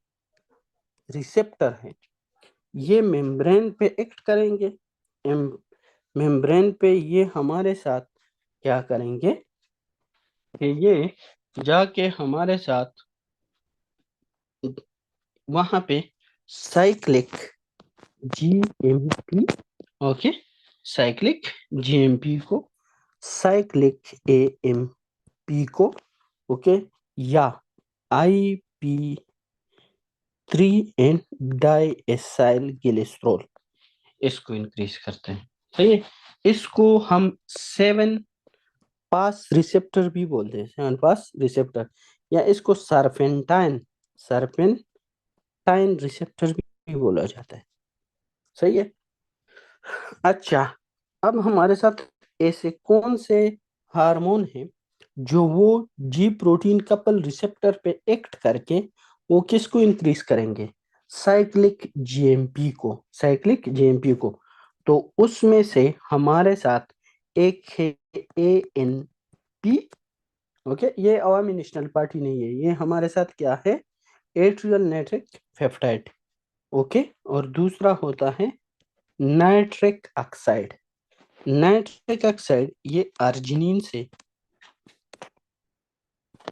[SPEAKER 1] रिसेप्टर है, ये मेम्ब्रेन पे एक्ट करेंगे। मेम्ब्रेन पे ये हमारे साथ क्या करेंगे कि ये जाके हमारे साथ वहां पे cyclic GMP, okay, cyclic GMP को, साइक्लिक एएमपी को, ओके, या IP3 एंड डाइएसाइल ग्लिसरॉल, इसको इंक्रीज करते हैं। सही है। इसको हम 7 पास रिसेप्टर भी बोलते हैं, 7 पास रिसेप्टर, या इसको सरपेंटाइन, सरपेंटाइन रिसेप्टर बोला जाता है। सही है। अच्छा, अब हमारे साथ ऐसे कौन से हार्मोन हैं जो वो जी प्रोटीन कपल रिसेप्टर पे एक्ट करके वो किसको इंक्रीज करेंगे? साइक्लिक जीएमपी को। साइक्लिक जीएमपी को। तो उसमें से हमारे साथ एक है एएनपी। ओके, ये अवामी नेशनल पार्टी नहीं है, ये हमारे साथ क्या है? Atrial nitric peptide. ओके, और दूसरा होता है नाइट्रिक ऑक्साइड। नाइट्रिक ऑक्साइड ये अर्जिनिन से,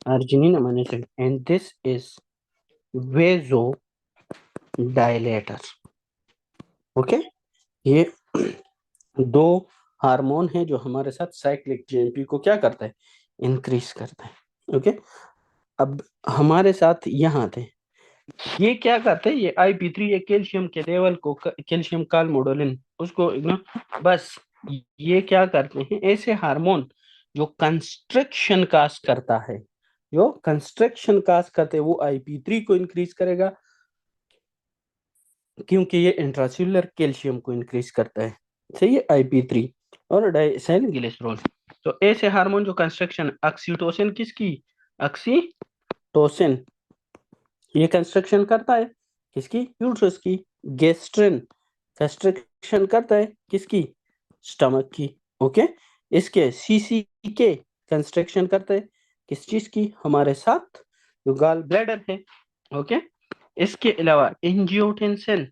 [SPEAKER 1] arginine amino acid, and this is vasodilator. Okay, ये दो हार्मोन है जो हमारे साथ साइक्लिक जीएमपी को क्या करता है? इंक्रीज करता है। ओके, अब हमारे साथ यहाँ थे, ये क्या करते हैं? ये IP3 ये कैल्शियम के लेवल को, कैल्शियम कालमोडोलिन उसको ना, बस ये क्या करते हैं? ऐसे हार्मोन जो कंस्ट्रक्शन काज करता है, जो कंस्ट्रक्शन काज करते हैं, वो IP3 को इंक्रीज करेगा, क्योंकि ये इंट्रासेल्युलर कैल्शियम को इंक्रीज करता है। सही है, IP3 और डाइसेल ग्लिसरॉल। तो ऐसे हार्मोन जो कंस्ट्रक्शन, ऑक्सीटोसिन किसकी? ऑक्सीटोसिन, ये कंस्ट्रक्शन करता है किसकी? यूट्रस की। गेस्ट्रिन कंस्ट्रक्शन करता है किसकी? स्टमक की। ओके, इसके सीसीके कंस्ट्रक्शन करता है किस चीज की? हमारे साथ जो गाल ब्लैडर है। ओके, इसके अलावा angiotensin,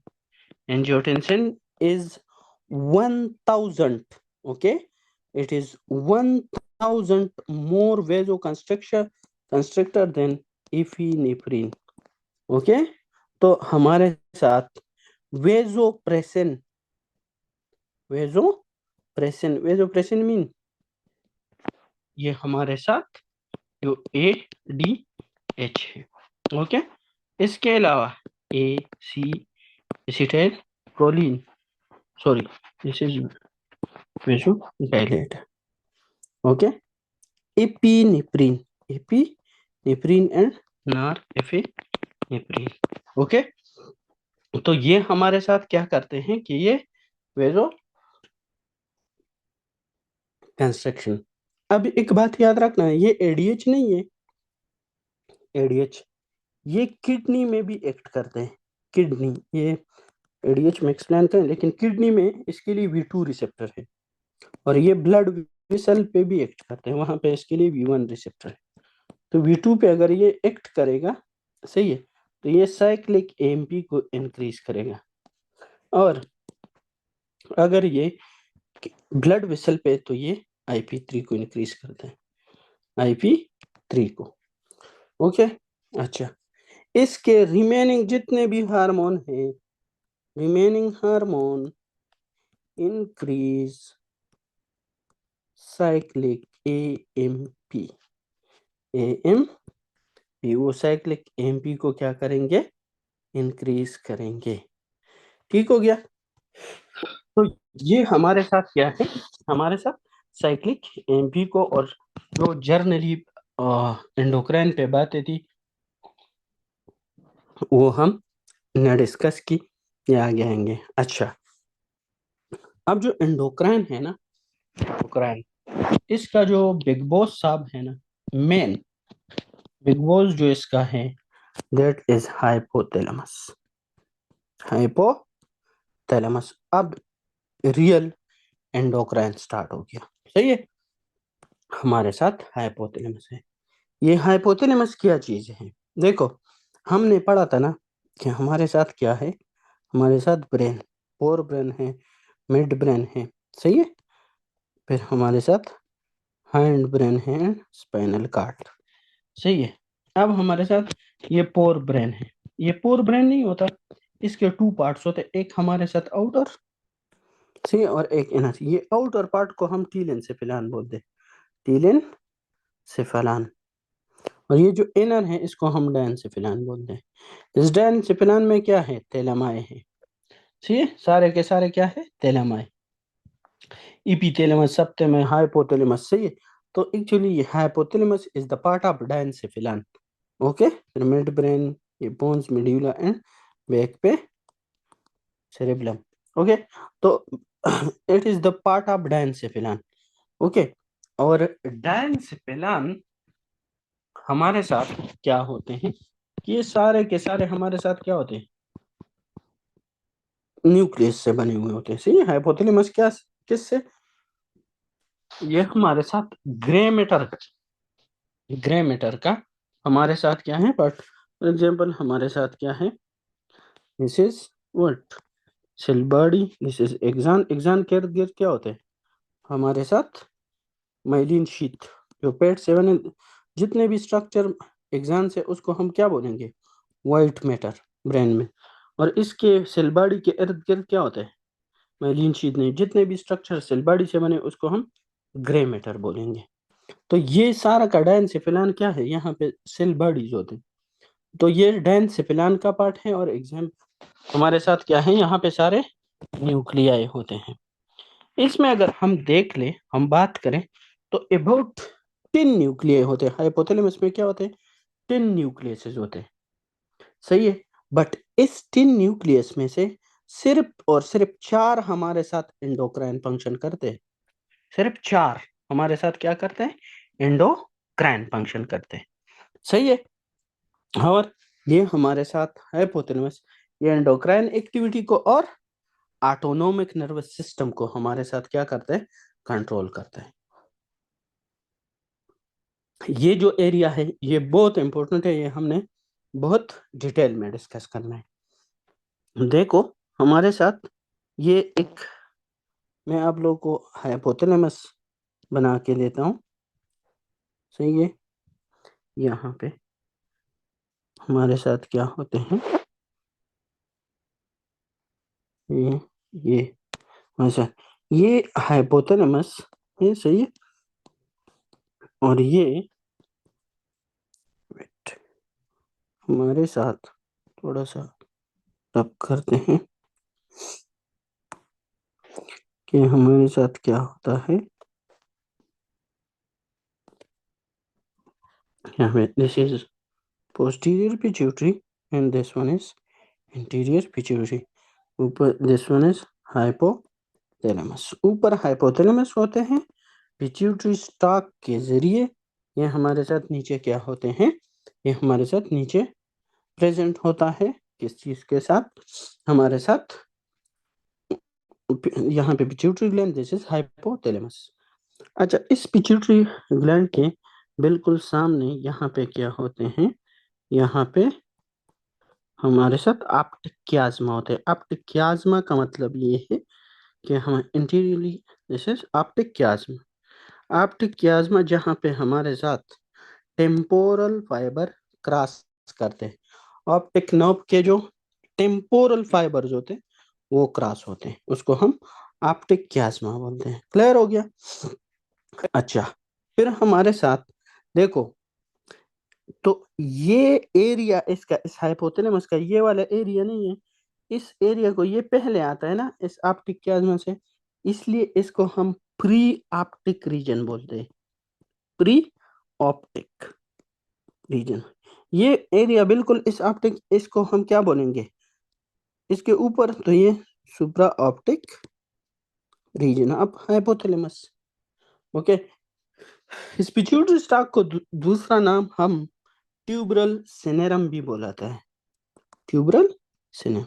[SPEAKER 1] angiotensin is 1000, okay, it is 1000 more vasoconstrictor than epinephrine. Okay, तो हमारे साथ वेजोप्रेसिन, वेजोप्रेसिन, वेजोप्रेसिन मीन ये हमारे साथ जो ADH है। ओके, इसके अलावा AC acetyl proline, sorry, this is vasodilate. Okay, epinephrine, epinephrine and norepinephrine. Okay, तो ये हमारे साथ क्या करते हैं कि ये वेजो कंस्ट्रक्शन। अब एक बात याद रखना है, ये ADH नहीं है। ADH ये किडनी में भी एक्ट करते हैं। किडनी, ये ADH में एक्सप्लेन करें, लेकिन किडनी में इसके लिए V2 रिसेप्टर है, और ये ब्लड वेसल पे भी एक्ट करते हैं, वहां पे इसके लिए V1 रिसेप्टर है। तो V2 पे अगर ये एक्ट करेगा, सही है, तो ये साइक्लिक AMP को इंक्रीज करेगा। और अगर ये ब्लड वेसल पे, तो ये IP3 को इंक्रीज करते हैं, IP3 को। ओके, अच्छा, इसके रिमेनिंग जितने भी हार्मोन हैं, remaining hormone increase cyclic AMP, AMP वो साइक्लिक AMP को क्या करेंगे? इंक्रीज करेंगे। ठीक हो गया। तो ये हमारे साथ क्या है? हमारे साथ साइक्लिक AMP को, और जो जर्नली एंडोक्राइन पे बातें थी वो हम ने डिस्कस की, ये आगे आएंगे। अच्छा, अब जो एंडोक्राइन है ना, एंडोक्राइन, इसका जो बिग बॉस साहब है ना, मेन बिग बॉस जो इसका है, दैट इज हाइपोथैलेमस। हाइपोथैलेमस। अब रियल एंडोक्राइन स्टार्ट हो गया। सही है, हमारे साथ हाइपोथैलेमस है। ये हाइपोथैलेमस क्या चीज है? देखो, हमने पढ़ा था ना कि हमारे साथ क्या है? हमारे साथ ब्रेन, फोर ब्रेन है, मिड ब्रेन है, सही है, फिर हमारे साथ हाइंड ब्रेन है, स्पाइनल कार्ड, सही है। अब हमारे साथ ये पोर ब्रेन है। ये पोर ब्रेन नहीं होता, इसके टू पार्ट्स होते, एक हमारे साथ आउटर, सही है, और एक इनर। ये आउटर पार्ट को हम टीलेन सेफेलान बोलते हैं, टीलेन सेफेलान, और ये जो इनर है इसको हम डायन सेफेलान बोलते हैं। इस डायन सेफेलान में क्या है? थैलेमाए है। सही है, सारे के सारे क्या है? थैलेमाए, इपीथैलेमस, सबथैलेमस, हाइपोथैलेमस, सही है। तो एक्चुअली ये hypothalamus is the part of dien. Okay, फिर मिड ब्रेन, ये बोन्स, मेड्यूला एंड बैक पे सेरेब्रम। ओके, तो it is the part of diencephalon. Okay, और डायंसेफेलन हमारे साथ क्या होते हैं, ये सारे के सारे हमारे साथ क्या होते हैं, न्यूक्लियस से बने हुए होते हैं। सही है, हाइपोथैलेमस क्या किससे, ये हमारे साथ ग्रे मैटर, ग्रे मैटर का हमारे साथ क्या है पार्ट। फॉर एग्जांपल हमारे साथ क्या है, this is what, cell body, this is axon, axon के इर्द गिर्द क्या होते हैं हमारे साथ, माइलिन शीथ, जो पेट से बने जितने भी स्ट्रक्चर एक्सॉन से, उसको हम क्या बोलेंगे, व्हाइट मैटर, ब्रेन में। और इसके सेल बॉडी के इर्द गिर्द क्या होता है, माइलिन शीथ नहीं, जितने भी स्ट्रक्चर सेल बॉडी से बने उसको हम ग्रे मैटर बोलेंगे। तो ये सारा का डायंसेफेलान क्या है, यहाँ पे सेल बॉडीज होते हैं, तो ये डायंसेफेलान का पार्ट है। और एग्जाम हमारे साथ क्या है, यहाँ पे सारे न्यूक्लियाई होते हैं। इसमें अगर हम देख ले, हम बात करें, तो अबाउट 10 न्यूक्लियाई होते हैं। हाइपोथैलेमस में क्या होते हैं, 10 न्यूक्लियसेस होते हैं। सही है, बट इस 10 न्यूक्लियस में से सिर्फ और सिर्फ 4 हमारे साथ एंडोक्राइन फंक्शन करते हैं। सिर्फ 4 हमारे साथ क्या करते हैं, एंडोक्राइन फंक्शन करते हैं। सही है, और ये हमारे साथ हाइपोथैलेमस, ये एंडोक्राइन एक्टिविटी को और ऑटोनोमिक नर्वस सिस्टम को हमारे साथ क्या करते हैं, कंट्रोल करते हैं। ये जो एरिया है ये बहुत इंपॉर्टेंट है, ये हमने बहुत डिटेल में डिस्कस करना है। देखो हमारे साथ ये एक, मैं आप लोगों को हाइपोथैलेमस बना के देता हूँ। सही है, यहाँ पे हमारे साथ क्या होते हैं, ये ये अच्छा, ये हाइपोथैलेमस है। सही है, और ये वेट हमारे साथ थोड़ा सा रब करते हैं कि हमारे साथ क्या होता है। यहाँ पे this is posterior pituitary and this one is anterior pituitary। ऊपर this one is hypothalamus, ऊपर hypothalamus होते हैं, पिट्यूटरी स्टॉक के जरिए ये हमारे साथ नीचे क्या होते हैं, ये हमारे साथ नीचे प्रेजेंट होता है। किस चीज के साथ, हमारे साथ यहाँ पे pituitary gland, this is hypothalamus. अच्छा, इस पिट्यूटरी ग्लैंड के बिल्कुल सामने यहाँ पे क्या होते हैं, यहाँ पे हमारे साथ ऑप्टिक कियाज्मा होते हैं। ऑप्टिक कियाज्मा का मतलब ये है कि हम anteriorly, this is optic chiasma. Optic chiasma जहाँ पे हमारे साथ टेम्पोरल फाइबर क्रॉस करते हैं, ऑप्टिक नर्व के जो टेम्पोरल फाइबर्स होते हैं वो क्रॉस होते हैं, उसको हम ऑप्टिक कियाज्मा बोलते हैं। क्लियर हो गया। अच्छा, फिर हमारे साथ देखो, तो ये एरिया इसका, इस हाइपोथैलेमस का ये वाला एरिया नहीं है, इस एरिया को ये पहले आता है ना इस ऑप्टिक कियाज्मा से, इसलिए इसको हम प्री ऑप्टिक रीजन बोलते हैं। प्री ऑप्टिक रीजन, ये एरिया बिल्कुल इस ऑप्टिक, इसको हम क्या बोलेंगे, इसके ऊपर, तो ये सुप्रा ऑप्टिक रीजन अब हाइपोथैलेमस। ओके, इस पिट्यूटरी स्टॉक को दूसरा नाम हम ट्यूबरल सिनेरम भी बोलाता है। Tuberal cinereum,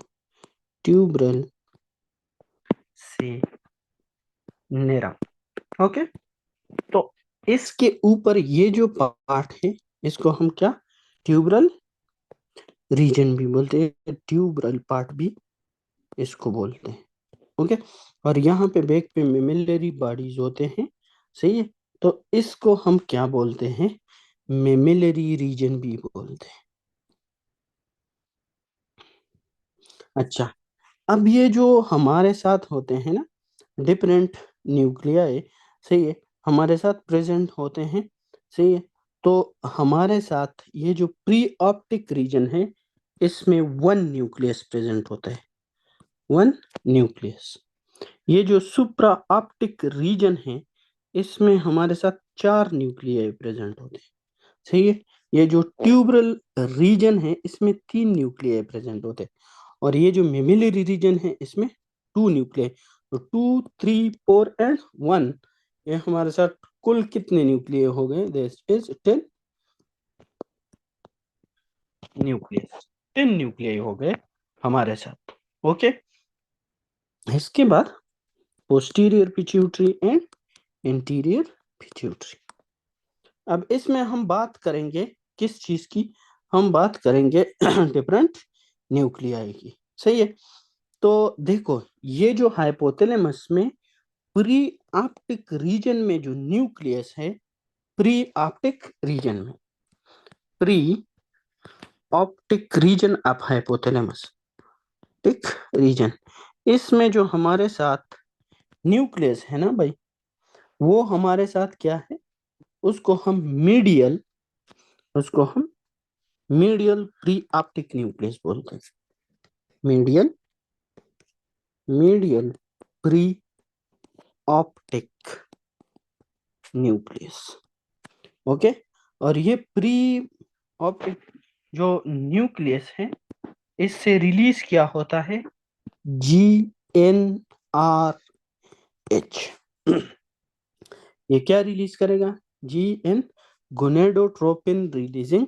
[SPEAKER 1] tuberal cinereum. Okay, तो इसके ऊपर ये जो पार्ट है इसको हम क्या, ट्यूबरल रीजन भी बोलते हैं, ट्यूबरल पार्ट भी इसको बोलते हैं। ओके, और यहाँ पे बैक पे मेमिलरी बॉडीज होते हैं। सही है, तो इसको हम क्या बोलते हैं, मेमिलरी रीजन भी बोलते हैं। अच्छा, अब ये जो हमारे साथ होते हैं ना डिफरेंट न्यूक्लियाई, सही है, हमारे साथ प्रेजेंट होते हैं। सही है, तो हमारे साथ ये जो प्री ऑप्टिक रीजन है इसमें 1 न्यूक्लियस प्रेजेंट होता है, 1 न्यूक्लियस। ये जो सुप्रा ऑप्टिक रीजन है इसमें हमारे साथ 4 न्यूक्लियाई प्रेजेंट होते हैं। सही है, ये जो ट्यूबरल रीजन है इसमें 3 न्यूक्लियाई प्रेजेंट होते हैं। और ये जो मेमिलरी रीजन है इसमें 2 न्यूक्लियाई, तो 2, 3, 4 एंड 1, ये हमारे साथ कुल कितने न्यूक्लियाई हो गए? दिस इज 10 न्यूक्लियस, 10 न्यूक्लियाई हो गए हमारे साथ। ओके, इसके बाद posterior pituitary and interior pituitary. अब इसमें हम बात करेंगे किस चीज की? हम बात करेंगे डिफरेंट न्यूक्लियाई की, सही है। तो देखो, ये जो हाइपोथैलेमस में प्री ऑप्टिक रीजन में जो न्यूक्लियस है, प्री ऑप्टिक रीजन में, pre optic region of hypothalamus, टिक रीजन, इसमें जो हमारे साथ न्यूक्लियस है ना भाई, वो हमारे साथ क्या है? उसको हम मीडियल, उसको हम मीडियल प्री ऑप्टिक न्यूक्लियस बोलते हैं। Medial, medial preoptic nucleus. Okay, और ये प्री ऑप्टिक जो न्यूक्लियस है, इससे रिलीज क्या होता है? GnRH। ये क्या रिलीज करेगा? GN, gonadotropin releasing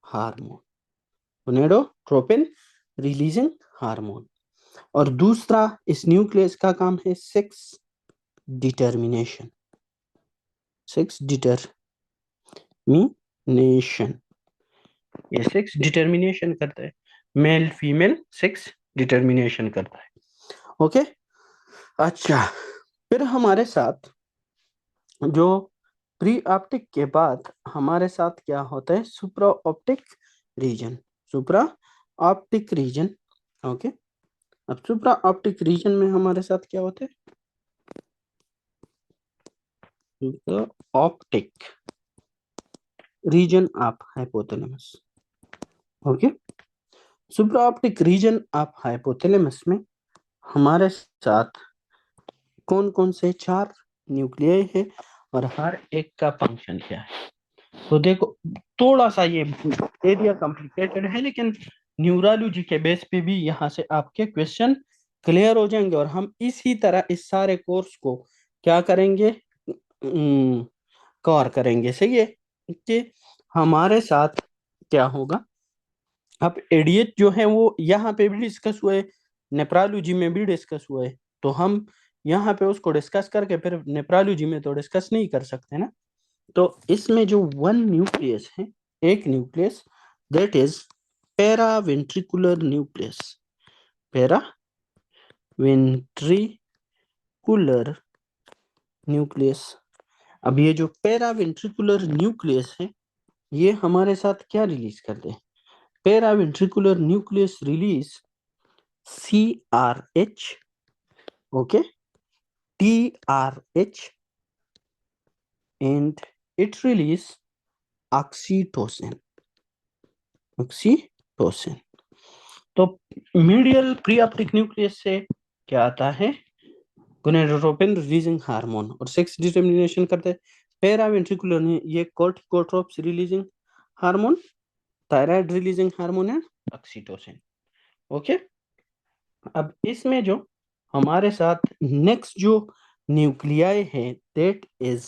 [SPEAKER 1] hormone, gonadotropin releasing hormone. और दूसरा इस न्यूक्लियस का काम है सेक्स डिटर्मिनेशन, सेक्स डिटर्मिनेशन, ये सेक्स डिटर्मिनेशन करता है, मेल फीमेल सेक्स डिटर्मिनेशन करता है। ओके, अच्छा, फिर हमारे साथ जो प्री ऑप्टिक के बाद हमारे साथ क्या होता है? Supra optic region, supra optic region. Okay, अब सुप्रा ऑप्टिक रीजन में हमारे साथ क्या होता है? Supra optic region of hypothalamus. Okay, supra optic region of hypothalamus में हमारे साथ कौन कौन से 4 न्यूक्लियाई है और हर एक का फंक्शन क्या है? तो देखो, थोड़ा सा ये एरिया कॉम्प्लिकेटेड है, लेकिन न्यूरोलॉजी के बेस पे भी यहाँ से आपके क्वेश्चन क्लियर हो जाएंगे, और हम इसी तरह इस सारे कोर्स को क्या करेंगे? कवर करेंगे, सही है। कि हमारे साथ क्या होगा? अब एडीएच जो है वो यहाँ पे भी डिस्कस हुए, नेप्रोलॉजी में भी डिस्कस हुए, तो हम यहाँ पे उसको डिस्कस करके फिर नेप्रोलॉजी में तो डिस्कस नहीं कर सकते ना। तो इसमें जो 1 न्यूक्लियस है, एक nucleus, that is paraventricular nucleus, paraventricular nucleus. अब ये जो पैरावेंट्रिकुलर न्यूक्लियस है, ये हमारे साथ क्या रिलीज करते हैं? Paraventricular nucleus release CRH, okay, TRH, and it release oxytocin, oxytocin। तो मीडियल प्री ऑप्टिक न्यूक्लियस से क्या आता है? गोनेडोट्रोपिन रिलीजिंग हार्मोन, और सेक्स डिटर्मिनेशन करते हैं पैरावेंट्रिकुलर में ये corticotrophs releasing hormone, thyroid releasing hormone है ऑक्सीटोसिन। ओके, अब इसमें जो हमारे साथ नेक्स्ट जो न्यूक्लियाई है, that is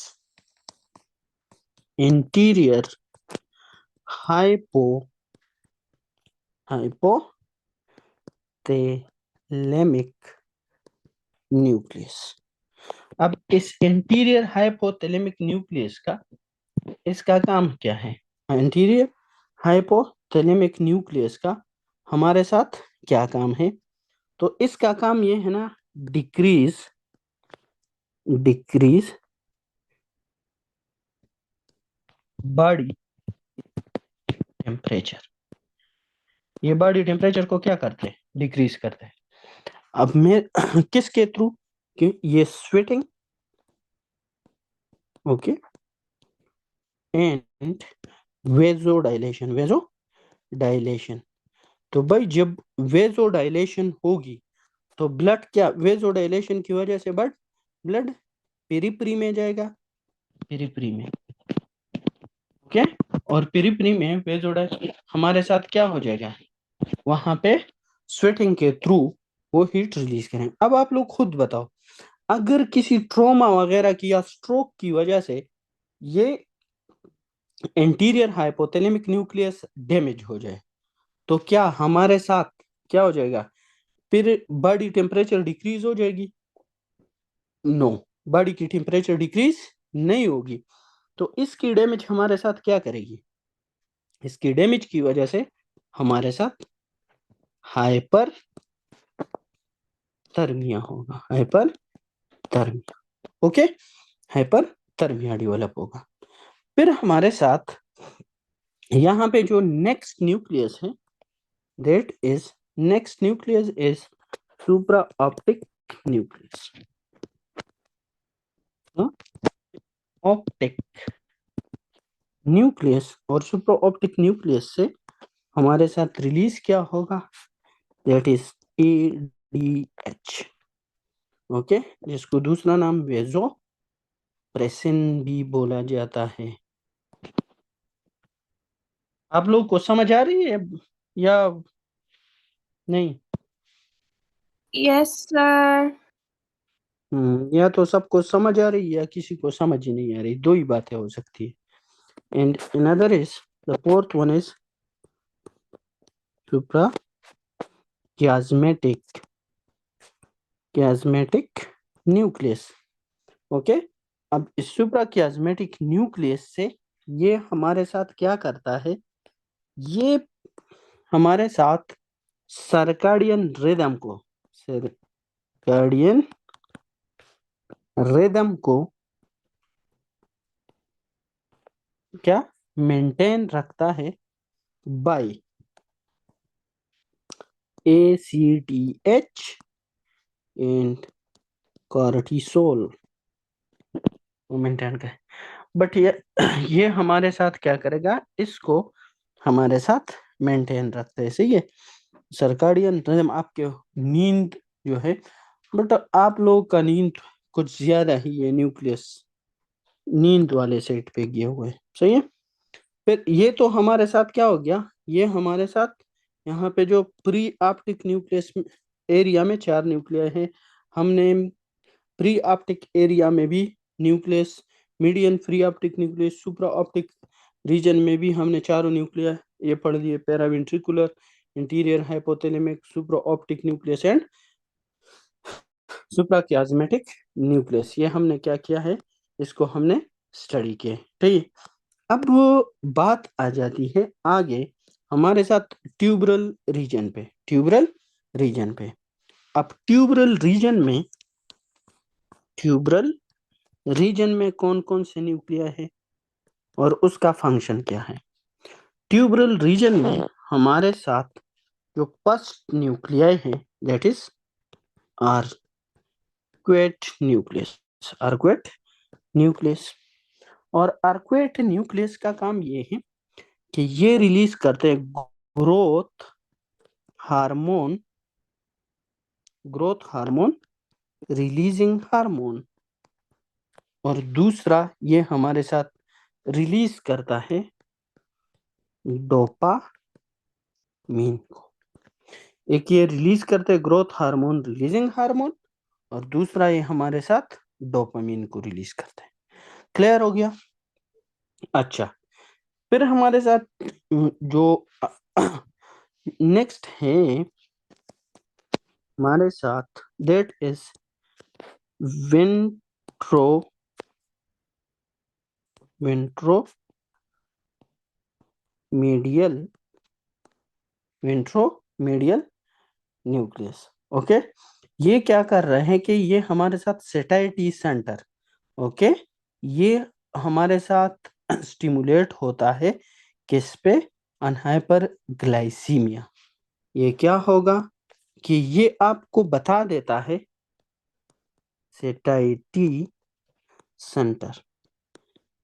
[SPEAKER 1] anterior hypothalamic nucleus. अब इस इंटीरियर हाइपोथैलेमिक न्यूक्लियस का, इसका काम क्या है? इंटीरियर हाइपोथैलेमिक न्यूक्लियस का हमारे साथ क्या काम है? तो इसका काम ये है ना, डिक्रीज डिक्रीज बॉडी टेम्परेचर। ये बॉडी टेम्परेचर को क्या करते हैं? डिक्रीज करते हैं। अब मैं किसके थ्रू? कि ये sweating, okay, and vasodilation, vasodilation. तो भाई जब वेजो डायलेशन होगी तो ब्लड क्या, वेजो डायलेशन की वजह से ब्लड पेरिफेरी में जाएगा, पेरिफेरी में, ओके, और पेरिफेरी में वेजो हमारे साथ क्या हो जाएगा? वहां पे स्वेटिंग के थ्रू वो हीट रिलीज करें। अब आप लोग खुद बताओ, अगर किसी ट्रोमा वगैरह की या स्ट्रोक की वजह से ये एंटीरियर हाइपोथैलेमिक न्यूक्लियस डैमेज हो जाए, तो क्या हमारे साथ क्या हो जाएगा? फिर बॉडी टेम्परेचर डिक्रीज हो जाएगी? नो, बॉडी की टेम्परेचर डिक्रीज नहीं होगी। तो इसकी डैमेज हमारे साथ क्या करेगी? इसकी डैमेज की वजह से हमारे साथ हाइपर थर्मिया होगा, हाइपर थर्मिया। ओके, हाइपर थर्मिया डेवलप होगा। फिर हमारे साथ यहाँ पे जो नेक्स्ट न्यूक्लियस है, that is next nucleus is supra optic nucleus. Optic nucleus और सुप्रा ऑप्टिक न्यूक्लियस से हमारे साथ रिलीज क्या होगा? That is ADH। ओके, जिसको दूसरा नाम वेजो प्रेसिन भी बोला जाता है। आप लोग को समझ आ रही है या नहीं?
[SPEAKER 3] Yes sir.
[SPEAKER 1] या तो सबको समझ आ रही है या किसी को समझ ही नहीं आ रही, दो ही बातें हो सकती है। And another is the fourth one is supra chiasmatic chiasmatic nucleus. Okay, अब इस सुप्रा chiasmatic न्यूक्लियस से ये हमारे साथ क्या करता है? ये हमारे साथ सर्काडियन रिदम को क्या मेंटेन रखता है बाय ACTH एंड कॉर्टिसोल वो मेंटेन करे। बट ये हमारे साथ क्या करेगा? इसको हमारे साथ मेंटेन रखते हैं, सही है। सर्काडियन रिदम आपके नींद जो है, बट आप लोगों का नींद कुछ ज्यादा ही है, न्यूक्लियस नींद वाले सेट पे गए हुए, सही है। फिर ये तो हमारे साथ क्या हो गया? ये हमारे साथ यहाँ पे जो प्री ऑप्टिक न्यूक्लियस एरिया में 4 न्यूक्लियर है, हमने प्री ऑप्टिक एरिया में भी nucleus, median pre optic nucleus, supra optic region में भी हमने चारों न्यूक्लियर ये पढ़ लिए, paraventricular, interior hypothalamic, supra optic nucleus and supra chiasmatic nucleus. ये हमने क्या किया है? इसको हमने स्टडी किया, ठीक है। अब बात आ जाती है आगे हमारे साथ ट्यूबरल रीजन पे, ट्यूबरल रीजन पे। अब ट्यूबरल रीजन में कौन कौन से न्यूक्लिया है और उसका फंक्शन क्या है? ट्यूबरल रीजन में हमारे साथ जो फर्स्ट न्यूक्लियाई है that is arcuate nucleus, arcuate nucleus. और आर्कुएट न्यूक्लियस का काम ये है कि ये रिलीज करते हैं hormone growth hormone releasing hormone, और दूसरा ये हमारे साथ रिलीज करता है डोपामीन को। एक ये रिलीज करते हैं ग्रोथ हार्मोन रिलीजिंग हार्मोन, और दूसरा ये हमारे साथ डोपामीन को रिलीज करते हैं। क्लियर हो गया? अच्छा, फिर हमारे साथ जो नेक्स्ट है हमारे साथ that is ventro ventromedial ventromedial nucleus. Okay, ये क्या कर रहे हैं कि ये हमारे साथ सेटाइटी सेंटर, ओके, ये हमारे साथ स्टिमुलेट होता है किस पे? अनहाइपर ग्लाइसीमिया। ये क्या होगा कि ये आपको बता देता है सेटाइटी सेंटर,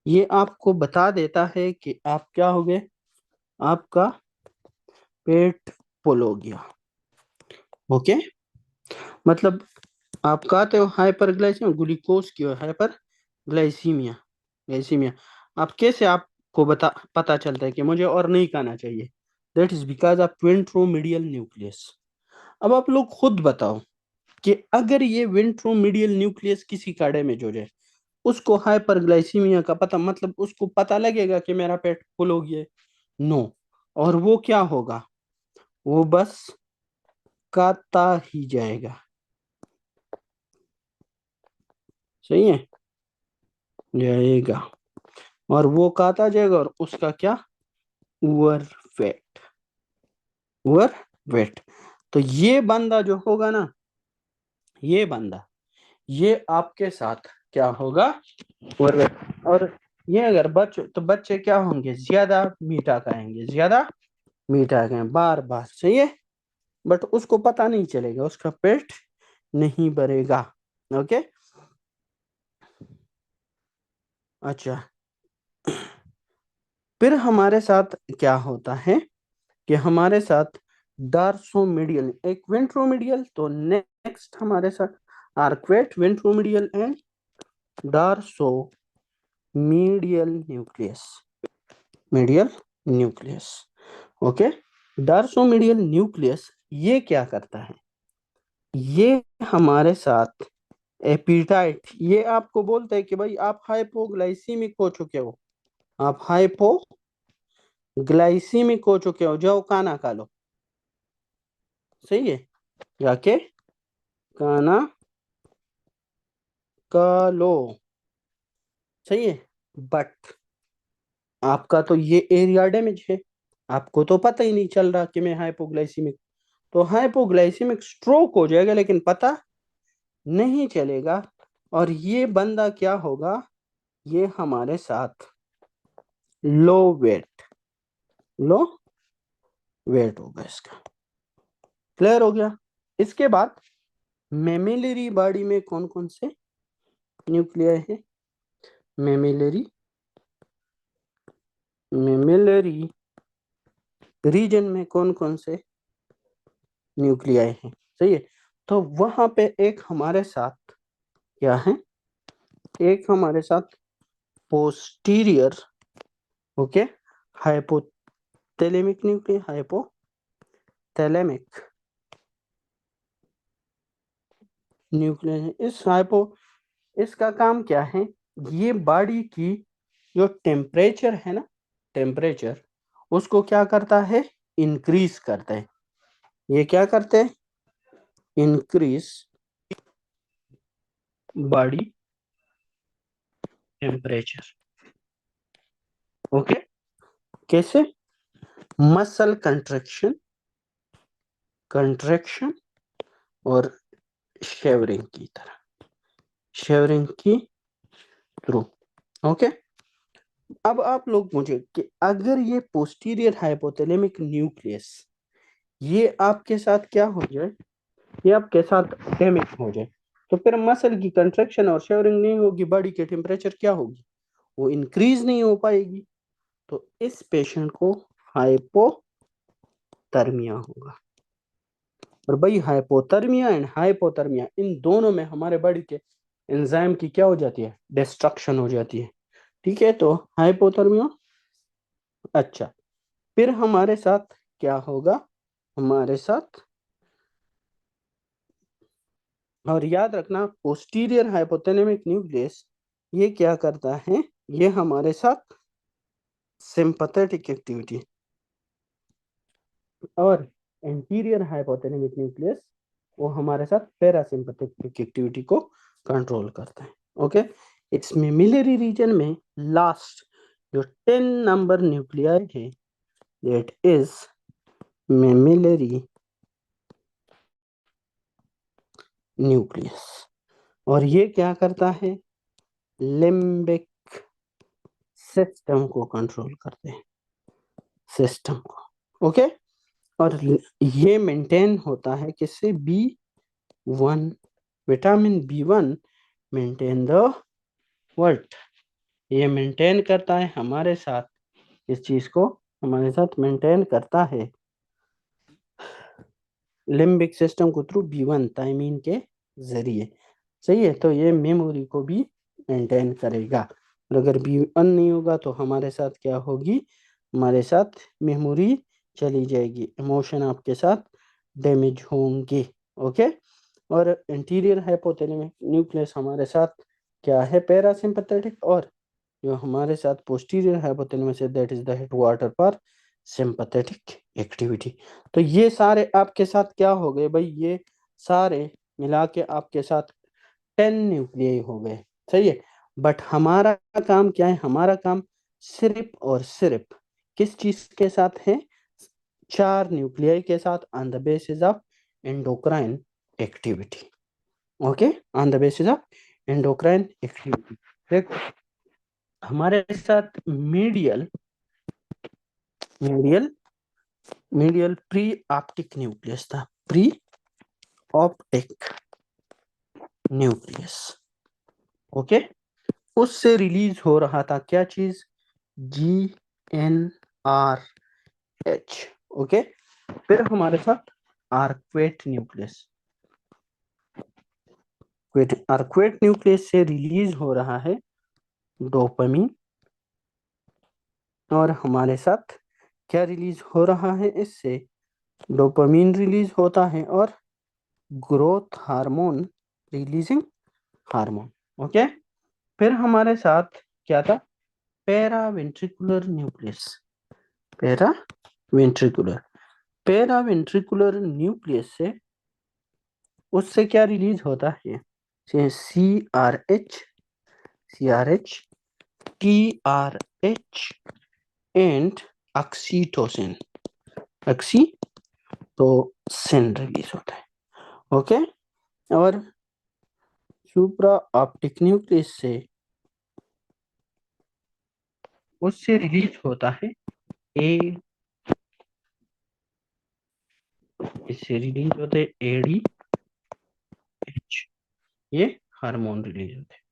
[SPEAKER 1] ये आपको बता देता है कि आप क्या हो गए, आपका पेट फुल हो गया। ओके, मतलब आप कहते हो हाइपर ग्लाइसीमिया, ग्लूकोज की हाइपर ग्लाइसीमिया ग्लाइसीमिया। आप कैसे आपको पता चलता है कि मुझे और नहीं खाना चाहिए? That is because of ventromedial nucleus. अब आप लोग खुद बताओ कि अगर ये वेंट्रोमीडियल न्यूक्लियस किसी का डैमेज हो जाए, उसको हाइपरग्लाइसीमिया का पता, मतलब उसको पता लगेगा कि मेरा पेट फुल हो गया है? नो। और वो क्या होगा, वो बस काता ही जाएगा। सही है, जाएगा, और वो काता जाएगा, और उसका क्या, ओवर वेट, ओवर वेट। तो ये बंदा जो होगा ना, ये बंदा, ये आपके साथ क्या होगा, ओवर वेट। और ये अगर बच्चे, तो बच्चे क्या होंगे, ज्यादा मीठा खाएंगे, ज्यादा मीठा खाएंगे बार बार। सही है, बट उसको पता नहीं चलेगा, उसका पेट नहीं भरेगा। ओके, अच्छा। फिर हमारे साथ क्या होता है कि हमारे साथ डार्सोमीडियल, एक वेंट्रोमीडियल, तो नेक्स्ट हमारे साथ arcuate, ventromedial and dorsomedial nucleus, medial nucleus. Okay, dorsomedial nucleus ये क्या करता है, ये हमारे साथ एपिटाइट, ये आपको बोलते हैं कि भाई आप हाइपोग्लाइसीमिक हो चुके हो, आप हाइपोग्लाइसीमिक हो चुके हो, जाओ खाना खा लो। सही है, जाके खाना खा लो। सही है, बट आपका तो ये एरिया डैमेज है, आपको तो पता ही नहीं चल रहा कि मैं हाइपोग्लाइसीमिक, तो हाइपोग्लाइसीमिक स्ट्रोक हो जाएगा लेकिन पता नहीं चलेगा। और ये बंदा क्या होगा, ये हमारे साथ लो वेट, लो वेट होगा इसका। क्लियर हो गया। इसके बाद मेमिलरी बॉडी में कौन कौन से न्यूक्लियाई है, मेमिलरी, मेमिलरी रीजन में कौन कौन से न्यूक्लियाई हैं। सही है, तो वहां पे एक हमारे साथ क्या है, एक हमारे साथ posterior, okay, hypothalamic nucleus, hypothalamic nucleus है। इसका काम क्या है, ये बॉडी की जो टेम्परेचर है ना, टेम्परेचर उसको क्या करता है, इंक्रीज करता है। ये क्या करते हैं, इंक्रीज बॉडी टेम्परेचर। ओके, कैसे, मसल कंट्रैक्शन, कंट्रैक्शन और शेवरिंग की तरह, शेवरिंग की थ्रू। ओके, अब आप लोग मुझे कि अगर ये पोस्टीरियर हाइपोथैलेमिक न्यूक्लियस ये आपके साथ क्या हो जाए, ये आपके साथ डैमेज हो जाए, तो फिर मसल की कंट्रैक्शन और शेवरिंग नहीं होगी, बॉडी के टेम्परेचर क्या होगी, वो इंक्रीज नहीं हो पाएगी। तो इस पेशेंट को हाइपोथर्मिया होगा। और भाई हाइपोथर्मिया एंड हाइपोथर्मिया, इन दोनों में हमारे बॉडी के एंजाइम की क्या हो जाती है, डिस्ट्रक्शन हो जाती है। ठीक है, तो हाइपोथर्मिया। अच्छा, फिर हमारे साथ क्या होगा, हमारे साथ, और याद रखना पोस्टीरियर हाइपोथैलेमिक न्यूक्लियस ये क्या करता है, ये हमारे साथ सिंपैथेटिक एक्टिविटी, और एंटीरियर हाइपोथैलेमिक न्यूक्लियस वो हमारे साथ पैरासिम्पैथेटिक एक्टिविटी को कंट्रोल करता है। ओके, इट्स मेमिलरी रीजन में लास्ट जो 10 नंबर न्यूक्लियाई है, दैट इज मेमिलरी न्यूक्लियस। और ये क्या करता है, लिम्बिक सिस्टम को कंट्रोल करते हैं, सिस्टम को। ओके, और ये मेंटेन होता है किससे, B1, vitamin B1 maintain the वर्ट, ये मेंटेन करता है हमारे साथ, इस चीज को हमारे साथ मेंटेन करता है लिम्बिक सिस्टम को थ्रू B1 थायमीन के जरिए। सही है, तो ये मेमोरी को भी मेंटेन करेगा। और अगर B1 नहीं होगा तो हमारे साथ क्या होगी, हमारे साथ मेमोरी चली जाएगी, इमोशन आपके साथ डैमेज होंगे। ओके, और इंटीरियर हाइपोथैलेमिक न्यूक्लियस हमारे साथ क्या है, पैरासिम्पथेटिक, और जो हमारे साथ पोस्टीरियर हाइपोथैलेमस है दैट इज द हेडक्वार्टर पर सिंपैथेटिक एक्टिविटी। तो ये सारे आपके साथ क्या हो गए भाई, ये सारे मिला के आपके साथ 10 न्यूक्लियाई हो गए, सही है। बट हमारा काम क्या है, हमारा काम सिर्फ और सिर्फ किस चीज के साथ है, 4 न्यूक्लियाई के साथ on the basis of endocrine activity. Okay, on the basis of endocrine activity. देखो हमारे साथ medial medial medial preoptic nucleus था, प्री ऑप्टिक न्यूक्लियस। ओके, उससे रिलीज हो रहा था क्या चीज, GnRH। ओके, फिर हमारे साथ आर्क्वेट न्यूक्लियस, आर्क्वेट न्यूक्लियस से रिलीज हो रहा है डोपामिन, और हमारे साथ क्या रिलीज हो रहा है, इससे डोपामिन रिलीज होता है और growth hormone, releasing hormone. Okay, फिर हमारे साथ क्या था, paraventricular nucleus, paraventricular paraventricular nucleus से उससे क्या रिलीज होता है, CRH, TRH and oxytocin, oxytocin release होता है। ओके, और सुप्रा ऑप्टिक न्यूक्लियस से उससे रिलीज होता है ए, इससे रिलीज होते हैं ADH, ये हार्मोन रिलीज होते हैं।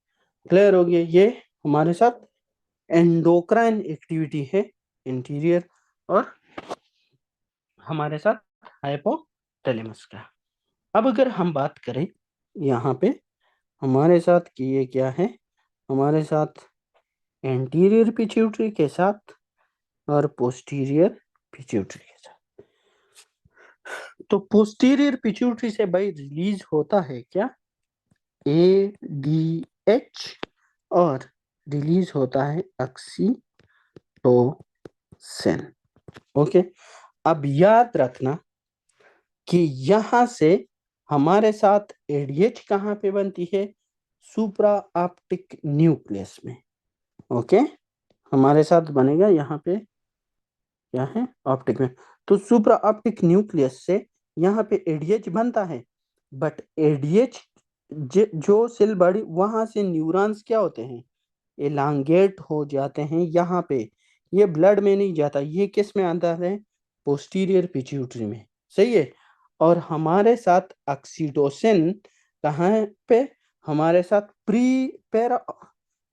[SPEAKER 1] क्लियर हो गया, ये हमारे साथ एंडोक्राइन एक्टिविटी है इंटीरियर और हमारे साथ हाइपोथैलेमस का। अब अगर हम बात करें यहाँ पे हमारे साथ कि ये क्या है, हमारे साथ एंटीरियर पिट्यूटरी के साथ और पोस्टीरियर पिट्यूटरी के साथ। तो पोस्टीरियर पिट्यूटरी से भाई रिलीज होता है क्या, ADH, और रिलीज होता है ऑक्सीटोसिन। ओके, अब याद रखना कि यहां से हमारे साथ ADH कहाँ पे बनती है, सुप्रा ऑप्टिक न्यूक्लियस में। ओके, हमारे साथ बनेगा यहाँ पे क्या है, ऑप्टिक में। तो सुप्रा ऑप्टिक न्यूक्लियस से यहाँ पे ADH बनता है, बट ADH जो सेल बॉडी वहां से न्यूरॉन्स क्या होते हैं, एलांगेट हो जाते हैं यहाँ पे, ये ब्लड में नहीं जाता, ये किस में आता है, पोस्टीरियर पिट्यूटरी में, सही है। और हमारे साथ ऑक्सीटोसिन कहाँ पे, हमारे साथ प्री पैरा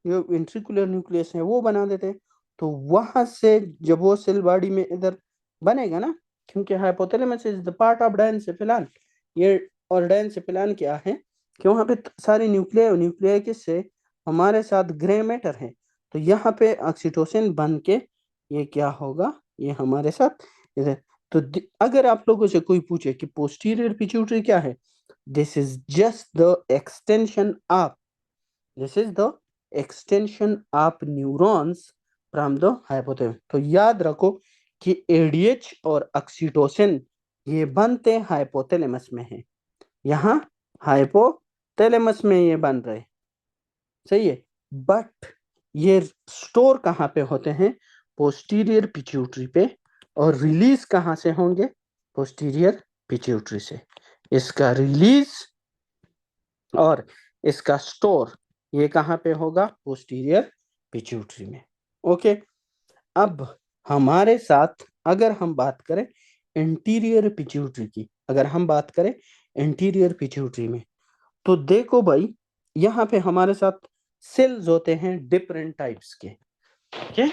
[SPEAKER 1] जो वेंट्रिकुलर न्यूक्लियस है वो बना देते हैं। तो वहां से जब वो सेल बॉडी में इधर बनेगा ना, क्योंकि hypothalamus is the part of diencephalon, ये और डायन्सिफिलान क्या है कि वहां पे सारे न्यूक्लियाई किससे, हमारे साथ ग्रे मैटर है। तो यहाँ पे ऑक्सीटोसिन बन के ये क्या होगा, ये हमारे साथ इधर। तो अगर आप लोगों से कोई पूछे कि पोस्टीरियर पिट्यूटरी क्या है, this is just the extension of this is the extension of neurons from the hypothalamus. तो याद रखो कि ADH और ऑक्सीटोसिन ये बनते हाइपोथैलेमस में है, यहाँ हाइपोथैलेमस में ये बन रहे, सही है। बट ये स्टोर कहाँ पे होते हैं, पोस्टीरियर पिट्यूटरी पे, और रिलीज कहाँ से होंगे, पोस्टीरियर पिट्यूटरी से। इसका रिलीज और इसका स्टोर ये कहाँ पे होगा, पोस्टीरियर पिट्यूटरी में। ओके, अब हमारे साथ अगर हम बात करें इंटीरियर पिट्यूटरी की, अगर हम बात करें इंटीरियर पिट्यूटरी में, तो देखो भाई यहाँ पे हमारे साथ सेल्स होते हैं डिफरेंट टाइप्स के। ओके,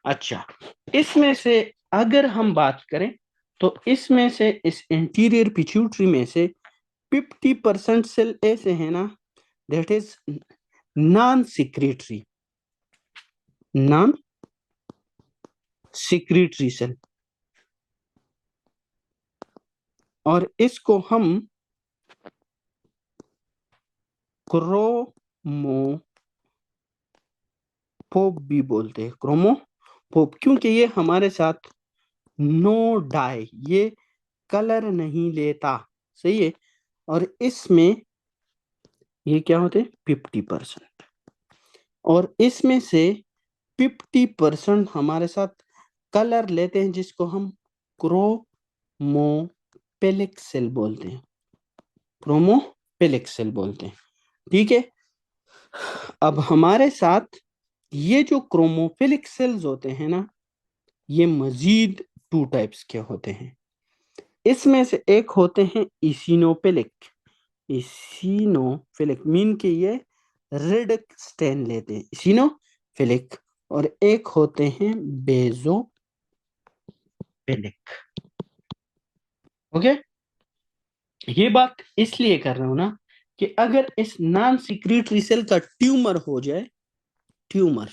[SPEAKER 1] अच्छा, इसमें से अगर हम बात करें तो इसमें से इस इंटीरियर पिट्यूटरी में से 50% सेल ऐसे है ना, that is non secretory, non secretory cell. और इसको हम क्रोमोफोब भी बोलते हैं, क्रोमोफोब, क्योंकि ये हमारे साथ नो डाई, ये कलर नहीं लेता, सही है। और इसमें ये क्या होते हैं, 50%, और इसमें से 50% हमारे साथ कलर लेते हैं, जिसको हम क्रोमोपेलिक सेल बोलते हैं, क्रोमोपेलिक सेल बोलते हैं, ठीक है। अब हमारे साथ ये जो क्रोमोफिलिक सेल्स होते हैं ना, ये मजीद 2 टाइप्स के होते हैं। इसमें से एक होते हैं इसिनोफिलिक, इसिनोफिलिक मीन के ये रेड स्टेन लेते हैं, इसिनोफिलिक। और एक होते हैं बेजोफिलिक। ओके, ये बात इसलिए कर रहा हूं ना कि अगर इस नॉन सिक्रीटरी सेल का ट्यूमर हो जाए, ट्यूमर,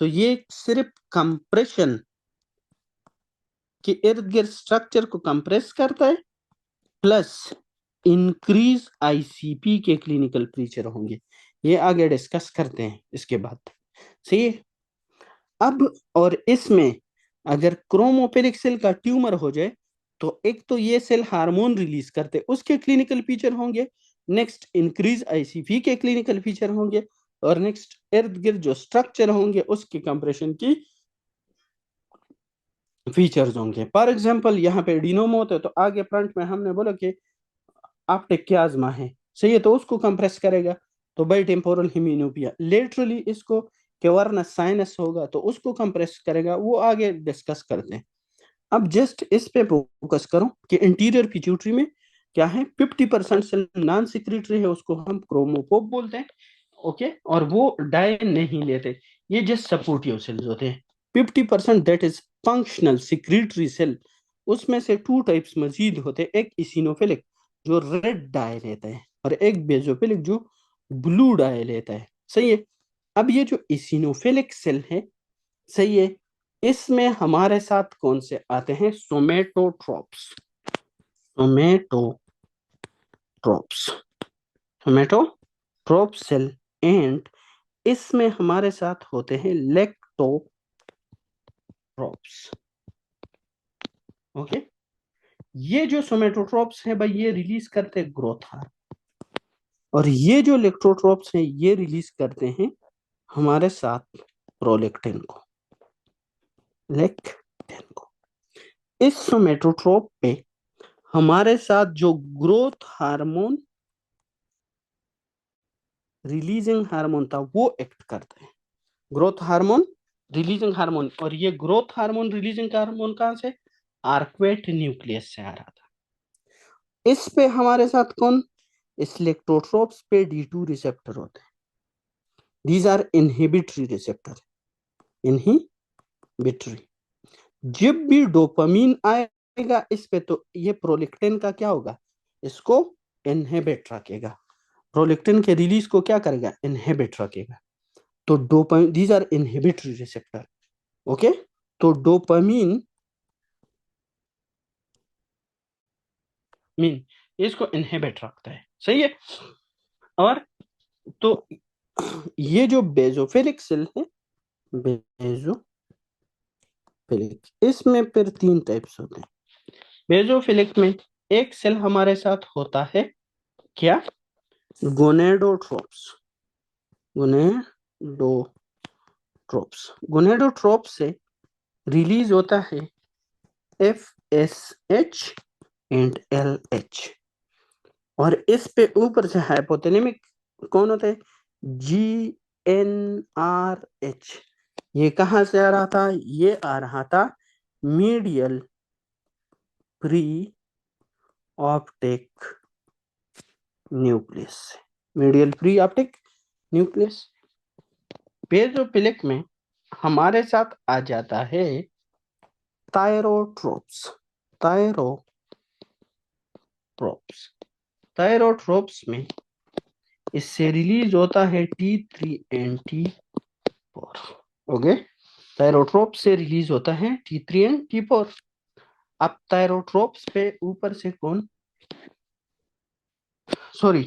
[SPEAKER 1] तो ये सिर्फ कंप्रेशन के इर्द गिर्द स्ट्रक्चर को कंप्रेस करता है, प्लस इंक्रीज आईसीपी के क्लिनिकल फीचर होंगे। ये आगे डिस्कस करते हैं इसके बाद, सही है। अब और इसमें अगर क्रोमोपेरिक सेल का ट्यूमर हो जाए, तो एक तो ये सेल हार्मोन रिलीज करते, उसके क्लिनिकल फीचर होंगे, नेक्स्ट इंक्रीज आईसीपी के क्लिनिकल फीचर होंगे, और नेक्स्ट इर्द गिर्द जो स्ट्रक्चर होंगे उसके कंप्रेशन की फीचर्स होंगे। फॉर एग्जांपल यहाँ पे डिनोमो होता है, तो आगे फ्रंट में हमने बोला कि आपटेक कियाज्मा है, सही है, तो उसको कंप्रेस करेगा, तो बाई टेम्पोरल हिमिनोपिया। लेटरली इसको केवर्नस साइनस होगा, तो उसको कंप्रेस करेगा, वो आगे डिस्कस करते हैं। अब जस्ट इस पे फोकस करो कि इंटीरियर पिट्यूटरी में क्या है, 50% सेल नॉन सिक्रीटरी है, उसको हम क्रोमोफोब बोलते हैं, ओके, और वो डाई नहीं लेते, ये जस्ट सपोर्टिव सेल्स होते हैं। 50% that is functional secretory cell, उसमें से 2 टाइप्स मजीद होते हैं, एक इसिनोफिलिक जो रेड डाई लेता है, और एक बेजोफिलिक जो ब्लू डाई लेता है, सही है। अब ये जो इसिनोफिलिक सेल है, सही है, इसमें हमारे साथ कौन से आते हैं, सोमेटोट्रोप्स, सोमेटोट्रोप्स, सोमेटोट्रोप सेल, एंड इसमें हमारे साथ होते हैं लेक्टोट्रोप्स, ओके। ये जो सोमेटोट्रोप्स है भाई, ये रिलीज करते हैं ग्रोथ हार्मोन, और ये जो लेक्टोट्रोप्स हैं ये रिलीज करते हैं हमारे साथ प्रोलेक्टिन को, लेक्टिन को। इस सोमेटोट्रोप पे हमारे साथ जो ग्रोथ हार्मोन रिलीजिंग हार्मोन था वो एक्ट करता है, ग्रोथ हार्मोन रिलीजिंग हार्मोन। और ये ग्रोथ हार्मोन रिलीजिंग हार्मोन कहां से, आर्क्वेट न्यूक्लियस से आ रहा था। इस पे हमारे साथ कौन, इस लेक्टोट्रोप्स पे D2 रिसेप्टर होते हैं, these are inhibitory receptor, inhibitory. जब भी डोपामीन आएगा इस पे, तो ये प्रोलेक्टिन का क्या होगा, इसको इनहिबिट रखेगा, प्रोलेक्टिन के रिलीज को क्या करेगा, इनहिबिट रखेगा। तो dopamine, these are inhibitory receptor, okay. तो डोपामीन मीन इसको इनहिबिट रखता है, सही है। और तो ये जो बेजोफिलिक सेल है, बेजोफिलिक, इसमें फिर 3 टाइप्स होते हैं। बेजोफिलिक में एक सेल हमारे साथ होता है क्या, गोनेडोट्रोप्स, गोनेडोट्रोप्स से रिलीज होता है FSH एंड LH, और इस पे ऊपर से हाइपोथैलेमिक कौन होता है, GnRH। ये कहां से आ रहा था, ये आ रहा था medial preoptic nucleus, medial preoptic nucleus. Basophilic में हमारे साथ आ जाता है थायरोट्रोप्स, थायरोट्रोप्स, थायरोट्रोप्स में इससे रिलीज होता है T3 एंड T4, ओके। थायरोट्रोप से रिलीज होता है T3 एंड T4। अब थायरोट्रोप्स पे ऊपर से कौन, sorry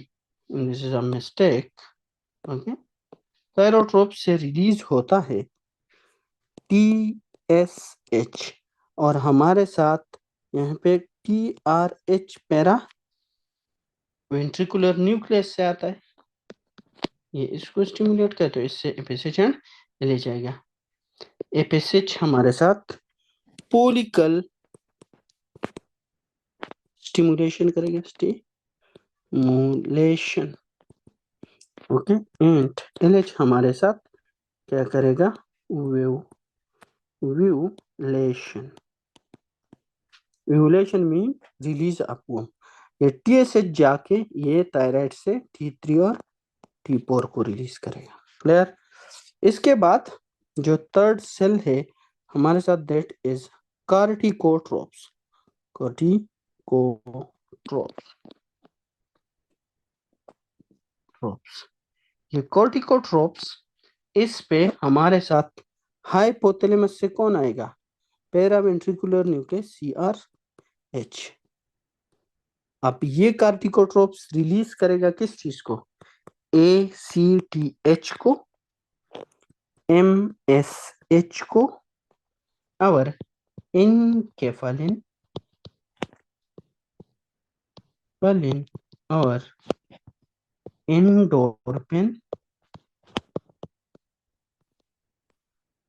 [SPEAKER 1] this is a mistake, okay, thyrotrophs से रिलीज होता है TSH, और हमारे साथ यहाँ पे TRH पैरा वेंट्रिकुलर न्यूक्लियस से आता है, ये इसको स्टिमुलेट करते हो, इससे FSH ले जाएगा। FSH हमारे साथ पोलिकल स्टिमुलेशन करेगा, स्टिमुलेशन, ओके, एंड LH हमारे साथ क्या करेगा, व्यूलेशन, व्यूलेशन मीन रिलीज अपवर्म। ये TSH जाके ये थायराइड से T3 और T4 को रिलीज करेगा। क्लियर। इसके बाद जो थर्ड सेल है हमारे साथ, दैट इज कॉर्टिकोट्रोप्स, कॉर्टिकोट्रोप्स, ये कॉर्टिकोट्रोप्स, इस पे हमारे साथ हाइपोथैलेमस से कौन आएगा, पैरावेंट्रिकुलर न्यूक्लियस CRH। अब ये कॉर्टिकोट्रोप्स रिलीज करेगा किस चीज को, ACTH को, MSH को, और इनकेफालिन और एंडोर्फिन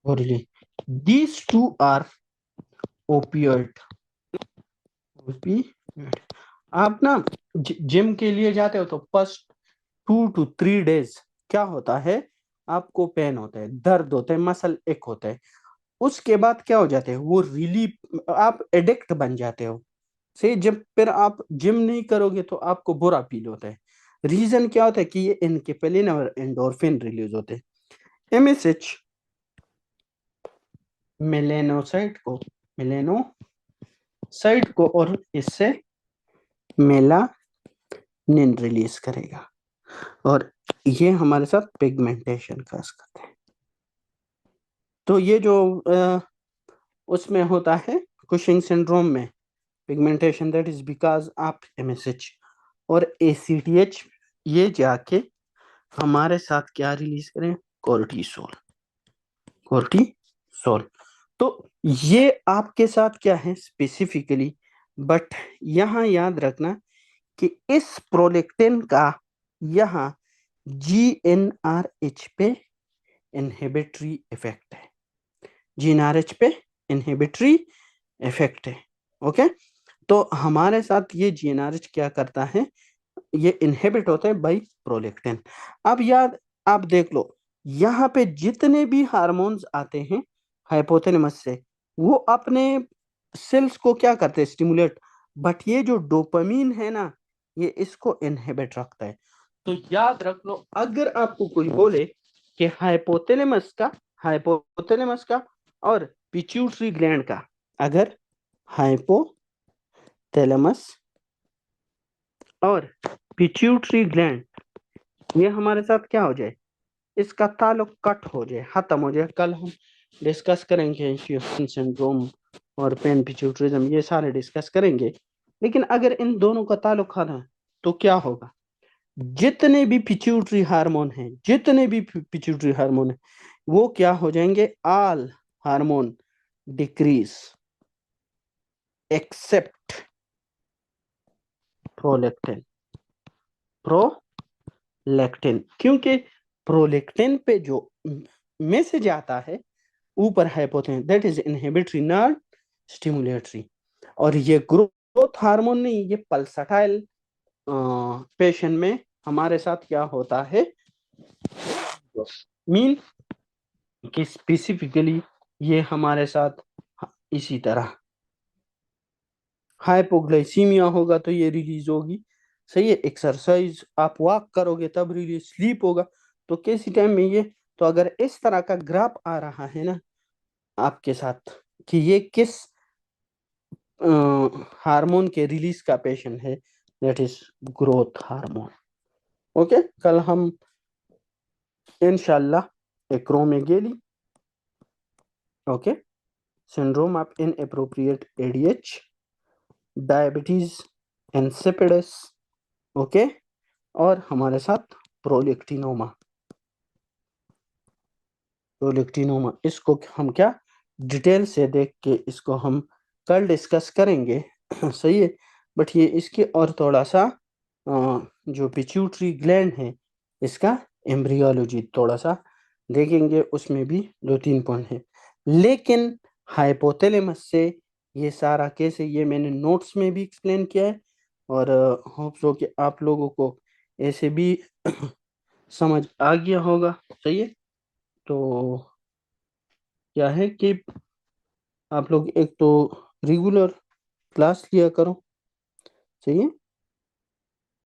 [SPEAKER 1] और these two are opioid। आप ना जिम के लिए जाते हो तो फर्स्ट 2 to 3 डेज क्या होता है, आपको पेन होता है, दर्द होता है, मसल एक होता है, उसके बाद क्या हो जाते हैं वो रिलीफ, आप एडिक्ट बन जाते हो से, जब फिर आप जिम नहीं करोगे तो आपको बुरा फील होता है। रीजन क्या होता है कि ये इनकेफेलिन और एंडोर्फिन रिलीज होते हैं। MSH मेलेनोसाइट को और इससे मेलानिन रिलीज करेगा, और ये हमारे साथ पिगमेंटेशन काज करते हैं। तो ये जो उसमें होता है कुशिंग सिंड्रोम में pigmentation, that is because of MSH और ACTH, ये जाके हमारे साथ क्या रिलीज करें, कोर्टिसोल। तो ये आपके साथ क्या है स्पेसिफिकली, बट यहाँ याद रखना कि इस प्रोलेक्टिन का यहाँ GnRH पे इनहिबिटरी इफेक्ट है, GnRH पे इनहिबिटरी इफेक्ट है, ओके। तो हमारे साथ ये GnRH क्या करता है, ये इनहिबिट होता है बाय प्रोलेक्टिन। अब याद आप देख लो, यहाँ पे जितने भी हार्मोन्स आते हैं हाइपोथैलेमस से, वो अपने सेल्स को क्या करते हैं, स्टिमुलेट, बट ये जो डोपामीन है ना, ये इसको इनहिबिट रखता है। तो याद रख लो, अगर आपको कोई बोले कि हाइपोथैलेमस का और पिट्यूटरी ग्लैंड का, अगर हाइपोथैलेमस और पिट्यूटरी ग्लैंड ये हमारे साथ क्या हो जाए, इसका ताल्लुक कट हो जाए, खत्म हो जाए, कल हम डिस्कस करेंगे इन्फ्यूजन सिंड्रोम और पेन पिट्यूटरिज्म, ये सारे डिस्कस करेंगे। लेकिन अगर इन दोनों का ताल्लुक खत्म है तो क्या होगा, जितने भी पिट्यूटरी हार्मोन हैं, वो क्या हो जाएंगे, all hormone decrease except prolactin, क्योंकि प्रोलेक्टिन पे जो मैसेज आता है ऊपर hypothalamus, that is inhibitory not stimulatory. और ये ग्रोथ हार्मोन नहीं, ये पल्साटाइल पेशेंट में हमारे साथ क्या होता है, मीन कि स्पेसिफिकली ये हमारे साथ इसी तरह हाइपोग्लाइसीमिया होगा तो ये रिलीज होगी, सही है। एक्सरसाइज आप वॉक करोगे तब रिलीज, स्लीप होगा तो किसी टाइम में ये, तो अगर इस तरह का ग्राफ आ रहा है ना आपके साथ कि ये किस हार्मोन के रिलीज का पेशेंट है, that is growth hormone, okay. कल हम इंशाल्लाह acromegaly, okay, syndrome of inappropriate ADH diabetes insipidus, okay, और हमारे साथ प्रोलेक्टिनोमा। प्रोलेक्टिनोमा इसको हम क्या डिटेल से देख के इसको हम कल डिस्कस करेंगे। सही है, बट ये इसके और थोड़ा सा जो पिट्यूटरी ग्लैंड है इसका एम्ब्रियोलॉजी थोड़ा सा देखेंगे, उसमें भी 2-3 पॉइंट है। लेकिन हाइपोथैलेमस से ये सारा कैसे, ये मैंने नोट्स में भी एक्सप्लेन किया है, और होप सो कि आप लोगों को ऐसे भी समझ आ गया होगा। सही है, तो क्या है कि आप लोग एक तो रेगुलर क्लास लिया करो। सही है।